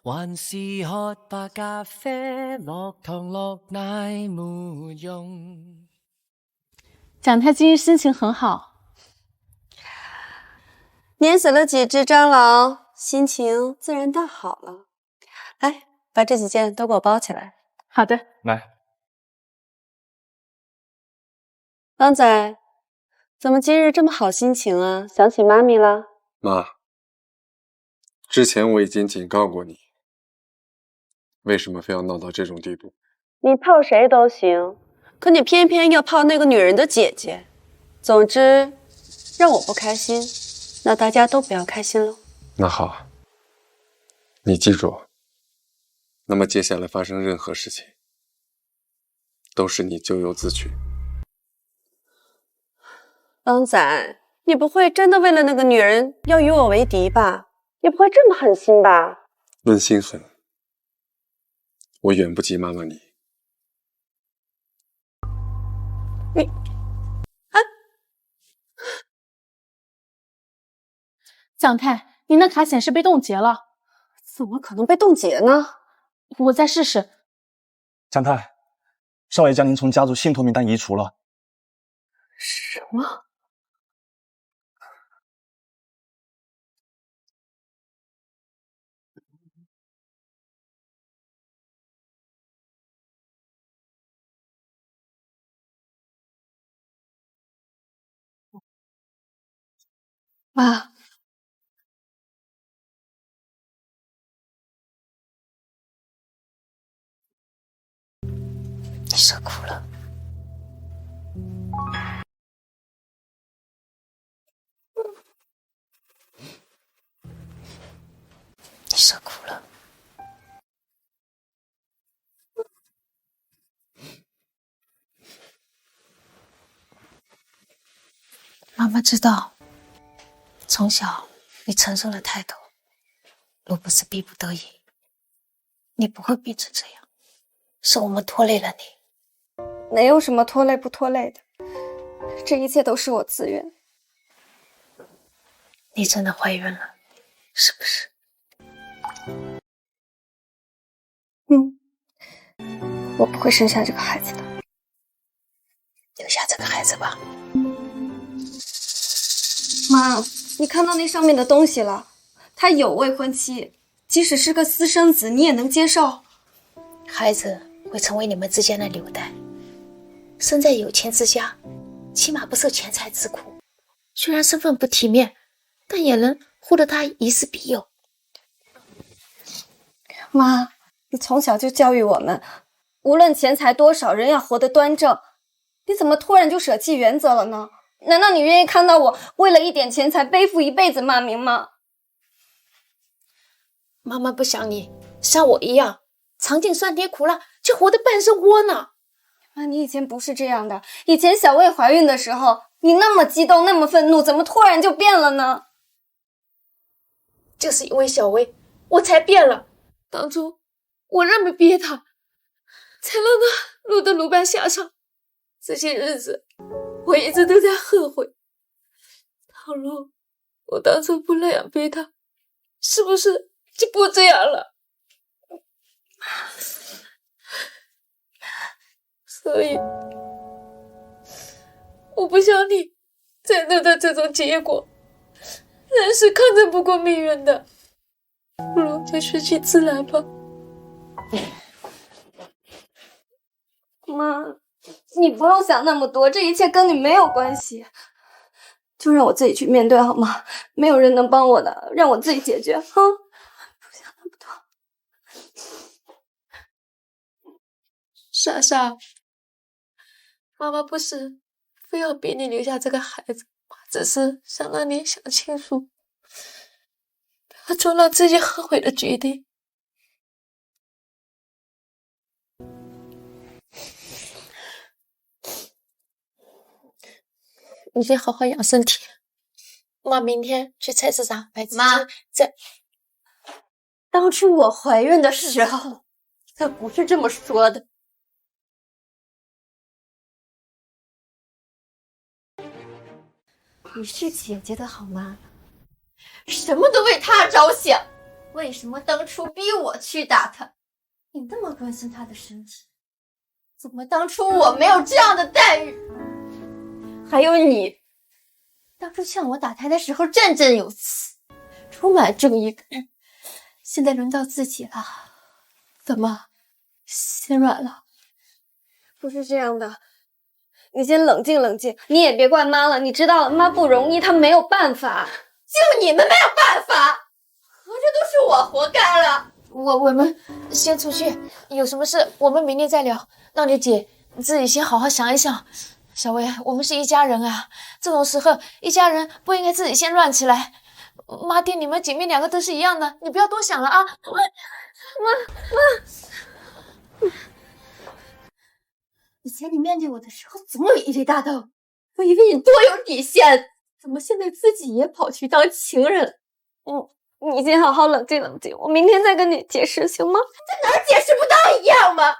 還是喝白咖啡落糖落奶沒用？蒋太今日心情很好，碾死了几只蟑螂，心情自然大好了。来，把这几件都给我包起来。好的。来，王仔，怎么今日这么好心情啊？想起妈咪了？妈，之前我已经警告过你，为什么非要闹到这种地步？你泡谁都行，可你偏偏要泡那个女人的姐姐。总之，让我不开心，那大家都不要开心喽。那好，你记住，那么接下来发生任何事情，都是你咎由自取。汪仔，你不会真的为了那个女人要与我为敌吧？你不会这么狠心吧？论心狠，我远不及妈妈你。你，啊！蒋太，您的卡显示被冻结了。怎么可能被冻结呢？我再试试。蒋太，少爷将您从家族信托名单移除了。什么？妈，你受苦了。你受苦了。妈妈知道，从小你承受了太多，若不是逼不得已，你不会变成这样。是我们拖累了你。没有什么拖累不拖累的，这一切都是我自愿。你真的怀孕了，是不是？我不会生下这个孩子的。留下这个孩子吧。妈，你看到那上面的东西了？他有未婚妻，即使是个私生子，你也能接受？孩子会成为你们之间的纽带。生在有钱之家，起码不受钱财之苦。虽然身份不体面，但也能获得他一世庇佑。妈，你从小就教育我们，无论钱财多少，人要活得端正。你怎么突然就舍弃原则了呢？难道你愿意看到我为了一点钱财背负一辈子骂名吗？妈妈不想你像我一样尝尽酸甜苦辣，就活得半生窝呢。妈，你以前不是这样的。以前小魏怀孕的时候，你那么激动，那么愤怒，怎么突然就变了呢？就是因为小薇，我才变了。当初我那么憋他，才让他落得鲁班下场。这些日子我一直都在后悔，倘若我当初不那样憋他，是不是就不这样了？所以我不想你再得到这种结果，人是抗争不过命运的，不如就顺其自然吧。妈，你不用想那么多，这一切跟你没有关系，就让我自己去面对好吗？没有人能帮我的，让我自己解决，哈。不想那么多。莎莎，妈妈不是非要逼你留下这个孩子，只是想让你想清楚，不要做让自己后悔的决定。你先好好养身体，妈明天去菜市场买鸡妈，当初我怀孕的时候，可不是这么说的。你是姐姐的好吗？什么都为她着想，为什么当初逼我去打她？你那么关心她的身体，怎么当初我没有这样的待遇？还有你，当初劝我打胎的时候振振有词，充满正义感。现在轮到自己了，怎么心软了？不是这样的，你先冷静冷静，你也别怪妈了。你知道妈不容易，她没有办法，就你们没有办法，合着都是我活该了。我们先出去，有什么事我们明天再聊。让你姐自己先好好想一想。小薇，我们是一家人啊，这种时候一家人不应该自己先乱起来。妈爹你们姐妹两个都是一样的，你不要多想了啊。妈，以前你面对我的时候总有一腿大刀，我以为你多有底线，怎么现在自己也跑去当情人了？你先好好冷静冷静，我明天再跟你解释行吗？这哪儿解释不到一样吗？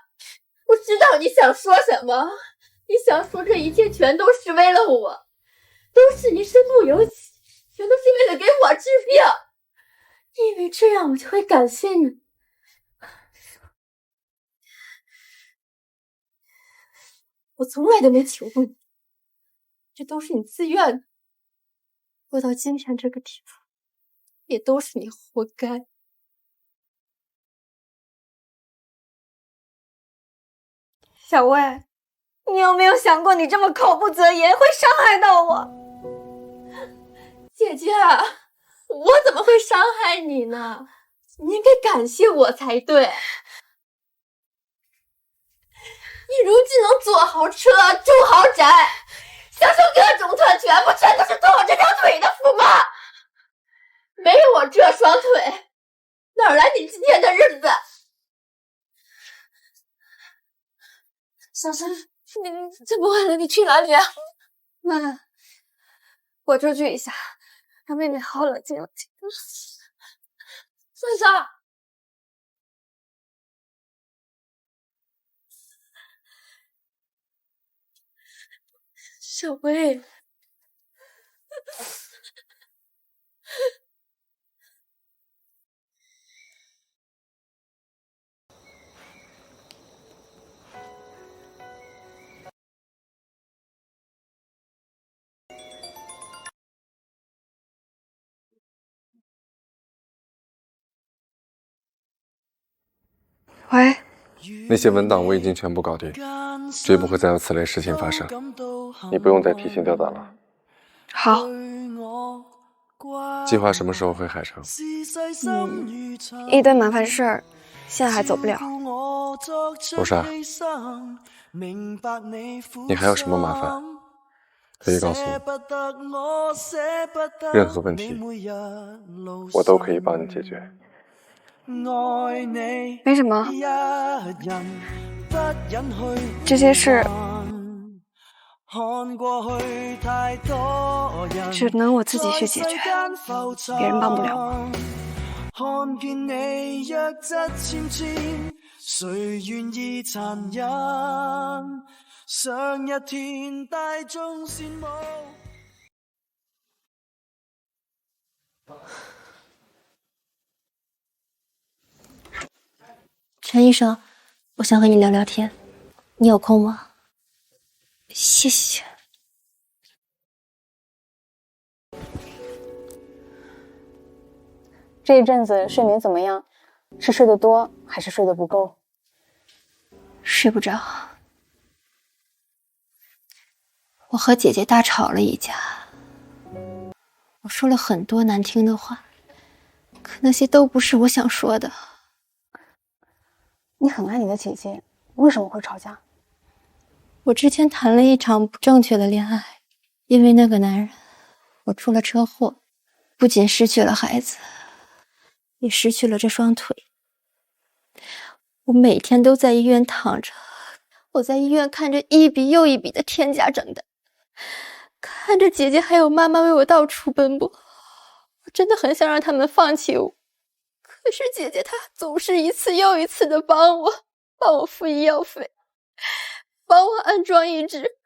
我知道你想说什么，你想说这一切全都是为了我，都是你身不由己，全都是为了给我治病，因为这样我就会感谢你。我从来都没求过你，这都是你自愿的。落到今天这个地步，也都是你活该。小薇，你有没有想过，你这么口不择言会伤害到我？姐姐，我怎么会伤害你呢？你应该感谢我才对。你如今能坐豪车、住豪宅，享受各种特权，不全都是靠我这条腿的福吗？没有我这双腿，哪来你今天的日子？小山，你这么晚了，你去哪里啊？妈，我出去一下，让妹妹好好冷静冷静。珊珊，小薇，喂，那些文档我已经全部搞定，绝不会再有此类事情发生。你不用再提心吊胆了。好。计划什么时候回海城？一堆麻烦事儿，现在还走不了。罗莎，你还有什么麻烦可以告诉我？任何问题，我都可以帮你解决。没什么，这些事只能我自己去解决，别人帮不了我。看見你弱質纖纖，誰願意殘忍？上一天大眾羨慕。陈医生，我想和你聊聊天，你有空吗？谢谢。这一阵子睡眠怎么样？是睡得多还是睡得不够？睡不着。我和姐姐大吵了一架，我说了很多难听的话，可那些都不是我想说的。你很爱你的姐姐，为什么会吵架？我之前谈了一场不正确的恋爱，因为那个男人，我出了车祸，不仅失去了孩子，也失去了这双腿。我每天都在医院躺着，我在医院看着一笔又一笔的天价诊单，看着姐姐还有妈妈为我到处奔波，我真的很想让他们放弃我。可是姐姐她总是一次又一次的帮我付医药费，帮我安装义肢，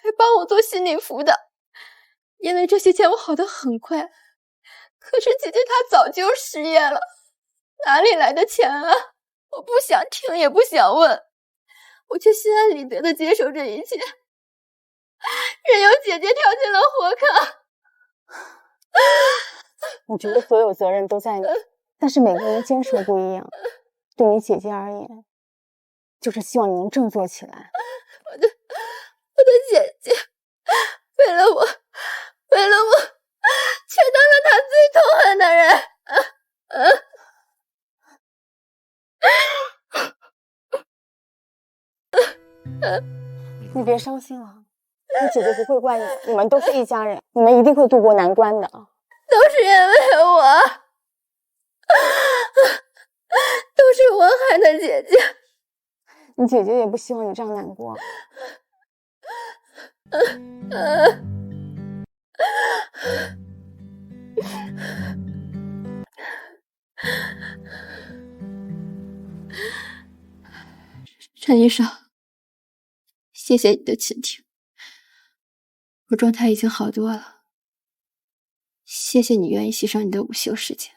还帮我做心理辅导。因为这些钱我好得很快，可是姐姐她早就失业了，哪里来的钱啊？我不想听也不想问，我却心安理得的接受这一切，任由姐姐跳进了火坑。我觉得所有责任都在你，但是每个人的坚持不一样。对你姐姐而言，就是希望你能振作起来。我的姐姐，为了我，却当了她最痛恨的人。你别伤心了，你姐姐不会怪你，你们都是一家人，你们一定会渡过难关的。都是因为我，都是我害的姐姐。你姐姐也不希望你这样难过。陈医生，谢谢你的倾听，我状态已经好多了。谢谢你愿意牺牲你的午休时间。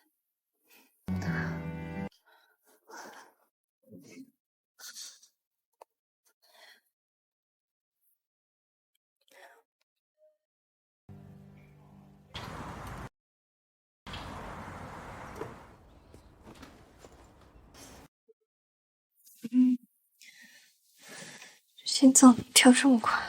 心脏跳这么快。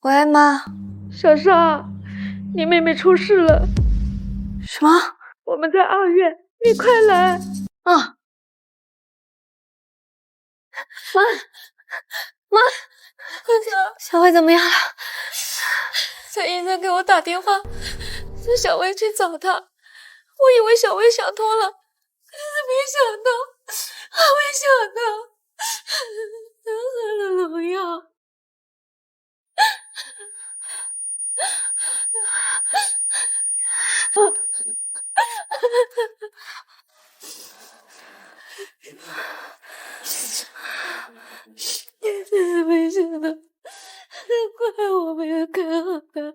喂，妈。莎莎，你妹妹出事了。什么？我们在2院，你快来。啊！妈，小薇怎么样了？蔡医生给我打电话，说小薇去找他。我以为小薇想通了，可是没想到她喝了农药。没想到，怪我没有看好他。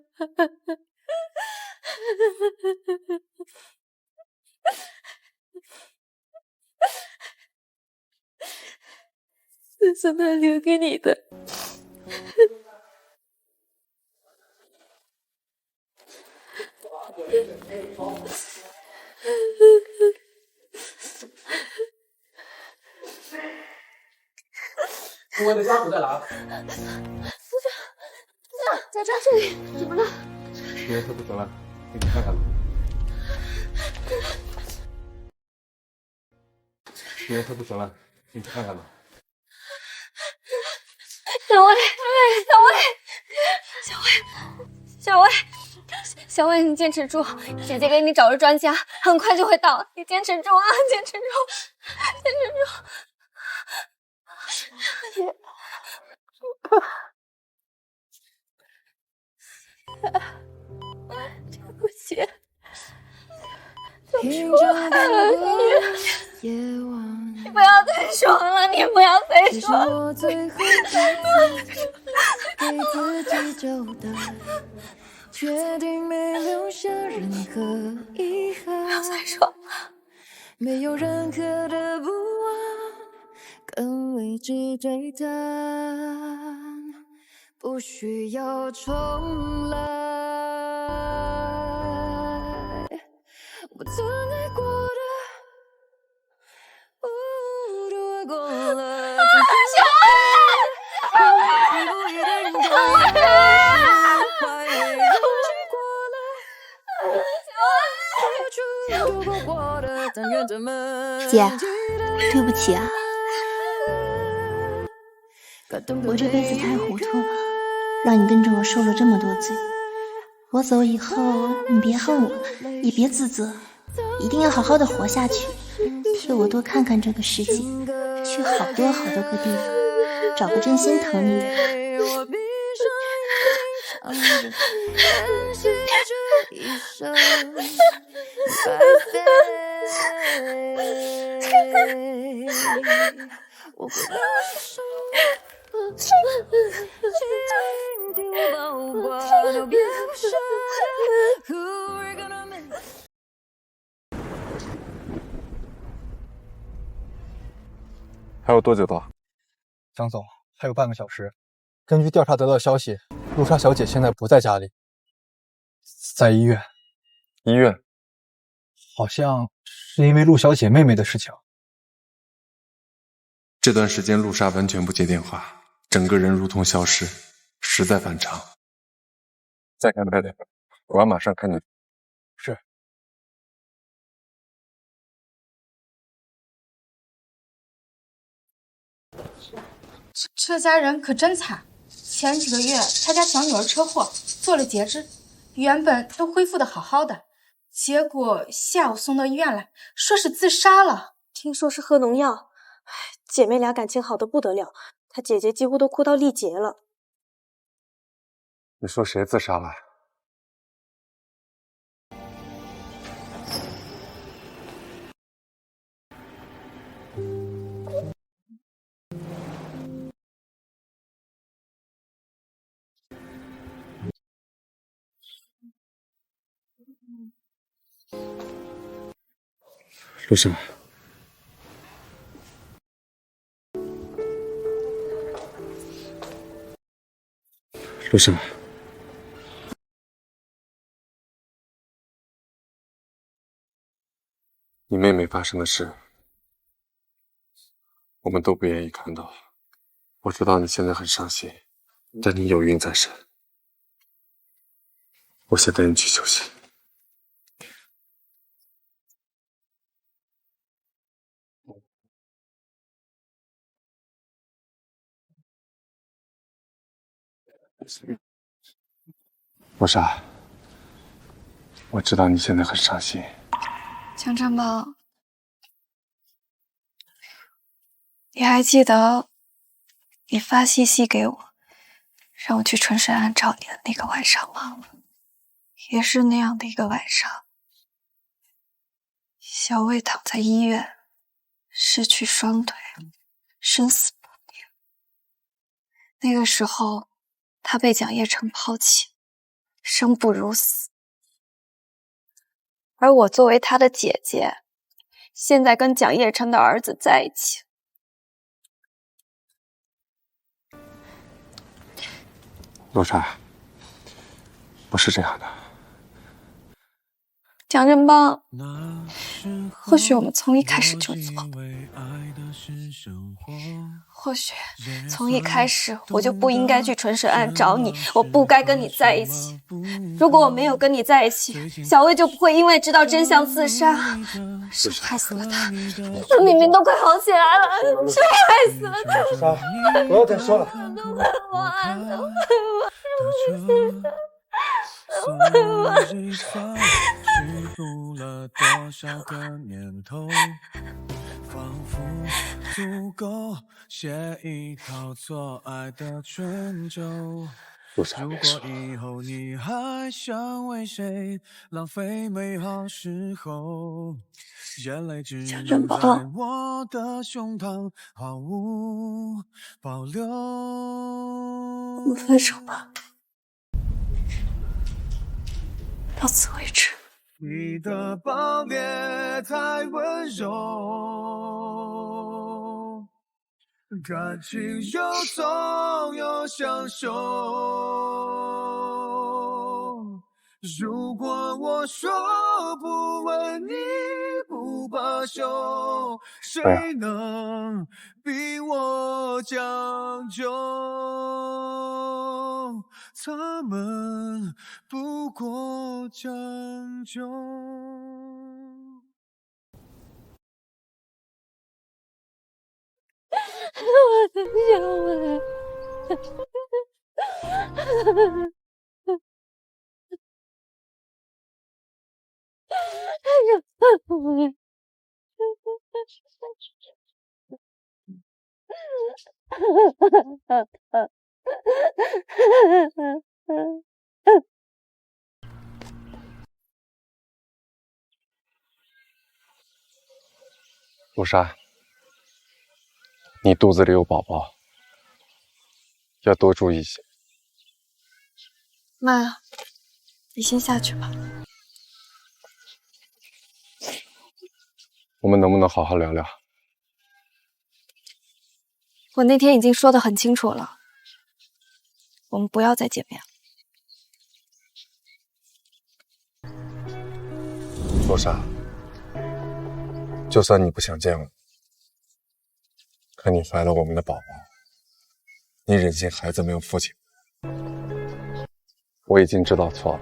这是他留给你的。我的家属在哪？在这里，怎么了？医院他不行了，你去看看吧。医院他不行了，你去看看吧。小薇，你坚持住，姐姐给你找了专家，很快就会到，你坚持住啊，坚持住。对不起，就出来了你不要再说了，你不要再说了。给自己交代，决定没留下任何遗憾。不要再说，没有任何的不安，更未知对待，不需要重来。我曾爱过的，都爱过了。小薇，不一定对姐，对不起啊，我这辈子太糊涂了，让你跟着我受了这么多罪。我走以后，你别恨我，也别自责，一定要好好的活下去，替我多看看这个世界，去好多好多个地方，找个真心疼你的人。还有多久到？张总，还有半个小时。根据调查得到消息，陆莎小姐现在不在家里，在医院。医院？好像是因为陆小姐妹妹的事情。这段时间陆莎完全不接电话，整个人如同消失，实在反常。再看快点，我要马上看你。是。这家人可真惨，前几个月他家小女儿车祸做了截肢，原本都恢复的好好的，结果下午送到医院来，说是自杀了。听说是喝农药，姐妹俩感情好的不得了，她姐姐几乎都哭到力竭了。你说谁自杀了？陆莎，陆莎，你妹妹发生的事，我们都不愿意看到。我知道你现在很伤心，但你有孕在身，我先带你去休息。罗莎，我知道你现在很伤心。江正邦，你还记得你发信息给我，让我去纯水岸找你的那个晚上吗？也是那样的一个晚上，小魏躺在医院，失去双腿，生死不明。那个时候，他被蒋叶成抛弃，生不如死。而我作为他的姐姐，现在跟蒋叶成的儿子在一起。罗莎，不是这样的。蒋振邦，或许我们从一开始就错了，或许从一开始我就不应该去纯水岸找你，我不该跟你在一起。如果我没有跟你在一起，小魏就不会因为知道真相自杀，是我害死了他。他明明都快好起来了，是我害死了他。罗莎，不要再说了。从日上虚度了多少个年头，仿佛足够写一套做爱的春秋。如果以后你还想为谁浪费美好时候，眼泪只能在我的胸膛毫无保留。我们分手吧。到此为止。你的暴烈太温柔，感情有痛有享受。如果我说不问你不罢休，谁能比我讲究？他们不过将就。我的小伟，罗莎，你肚子里有宝宝，要多注意些。妈，你先下去吧。我们能不能好好聊聊？我那天已经说得很清楚了，我们不要再见面了。罗莎，就算你不想见我，可你怀了我们的宝宝，你忍心孩子没有父亲？我已经知道错了，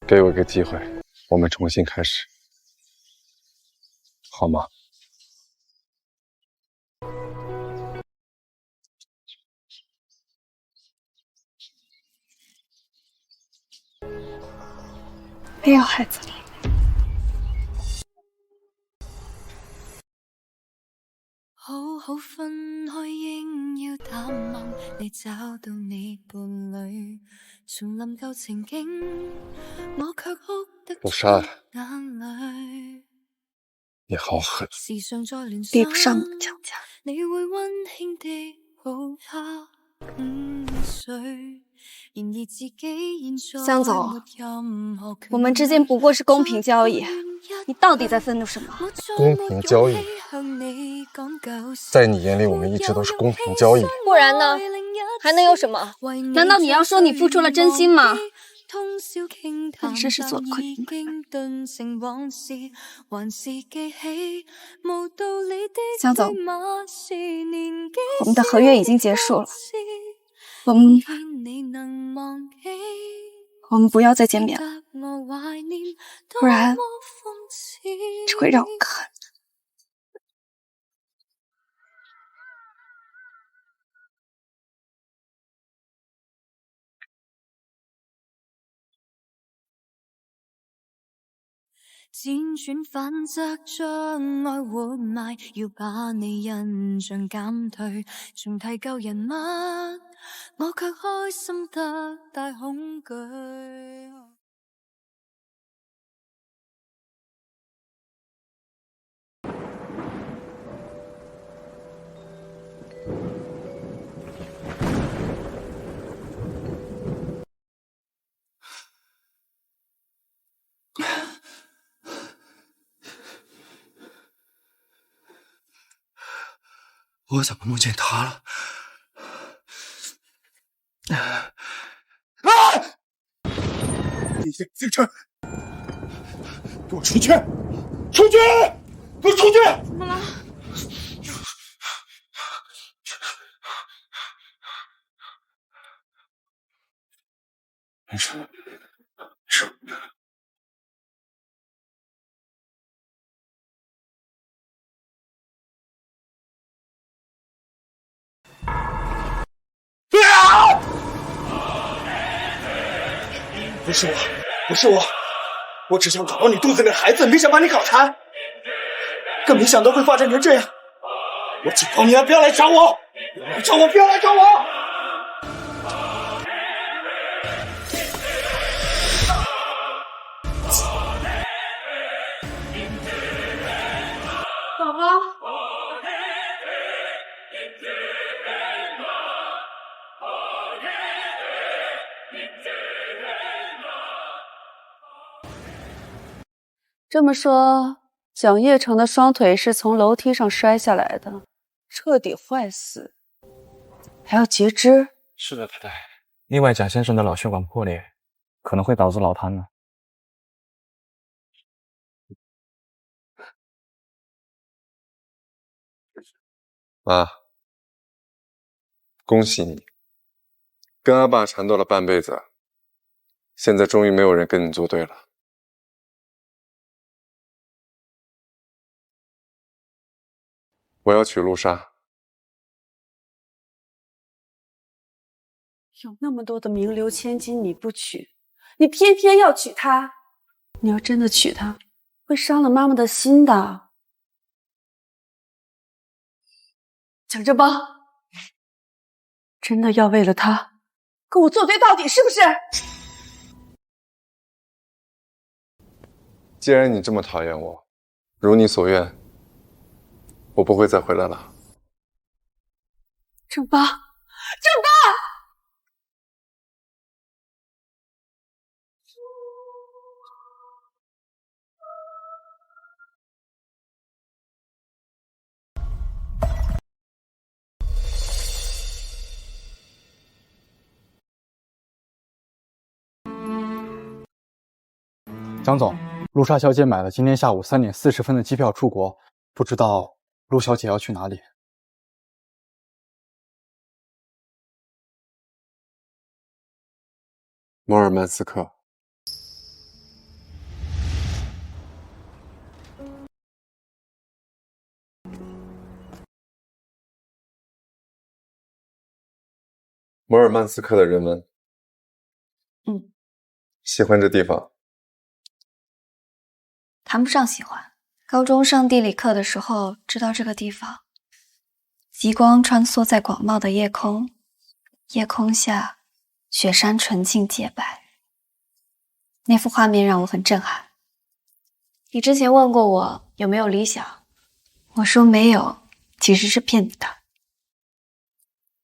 给我一个机会，我们重新开始，好吗？没有孩子了。好好分開，應要淡忘你，找到你伴侶，重臨舊情景，我卻哭得羅莎，眼淚。你好狠！時常在聯比不上你強家。你會溫馨地抱他午睡。江总，我们之间不过是公平交易，你到底在愤怒什么？公平交易？在你眼里，我们一直都是公平交易。不然呢？还能有什么？难道你要说你付出了真心吗？但这是做了亏心江总，我们的合约已经结束了，我们我们不要再见面了，不然只会让我看。輾轉反側，將愛活埋，要把你印象減退，重提舊人物，我卻開心得大恐懼。我怎么梦见他了？你这自称，给我出去！出去！给我出去！怎么了？没事，没事。不是我，不是我，我只想找到你肚子里的孩子，没想把你搞残，更没想到会发展成这样。我警告你了，不要来找我，不要来找我，不要来找我！宝宝。这么说，蒋叶成的双腿是从楼梯上摔下来的，彻底坏死，还要截肢。是的，太太。另外，贾先生的脑血管破裂，可能会导致脑瘫呢。妈，恭喜你，跟阿爸缠斗了半辈子，现在终于没有人跟你作对了。我要娶陆莎。有那么多的名流千金你不娶，你偏偏要娶她。你要真的娶她，会伤了妈妈的心的。蒋正邦，真的要为了她跟我作对到底是不是？既然你这么讨厌我，如你所愿，我不会再回来了。正邦，正邦！蒋总，陆莎小姐买了今天下午3点40分的机票出国，不知道陆小姐要去哪里？摩尔曼斯克。摩尔曼斯克的人文，喜欢这地方。谈不上喜欢。高中上地理课的时候，知道这个地方。极光穿梭在广袤的夜空，夜空下，雪山纯净洁白。那幅画面让我很震撼。你之前问过我有没有理想，我说没有，其实是骗你的。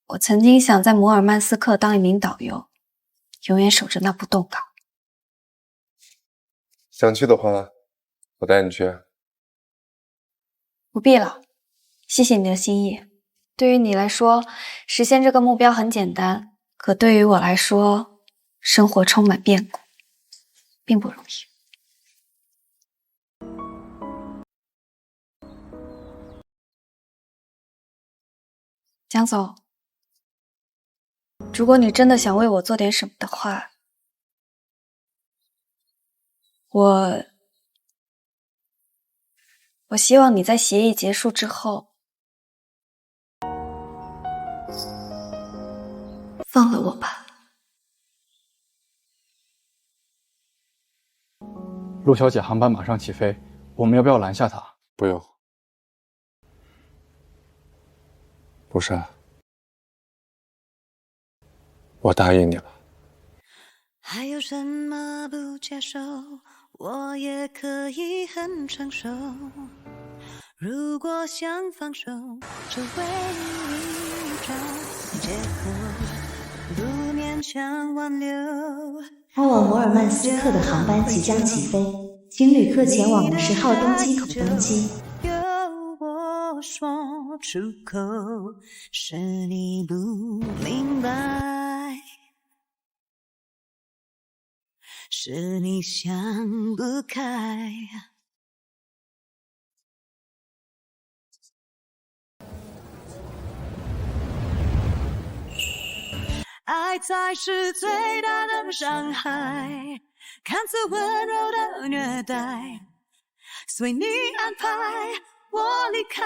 我曾经想在摩尔曼斯克当一名导游，永远守着那不动港。想去的话，我带你去。不必了，谢谢你的心意。对于你来说，实现这个目标很简单，可对于我来说，生活充满变故，并不容易。蒋总，如果你真的想为我做点什么的话，我希望你在协议结束之后，放了我吧。陆小姐航班马上起飞，我们要不要拦下她？不用。不是，我答应你了。还有什么不接受，我也可以很成熟。如果想放手，就为你找借口，不勉强挽留。开往摩尔曼斯克的航班即将起飞，请旅客前往10号登机口登机。由我说出口，是你不明白，是你想不开。爱才是最大的伤害，看似温柔的虐待，随你安排，我离开，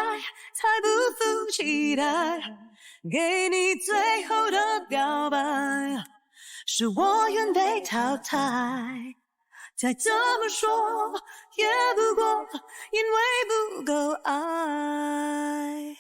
才不负期待，给你最后的表白，是我愿被淘汰。再怎么说，也不过因为不够爱。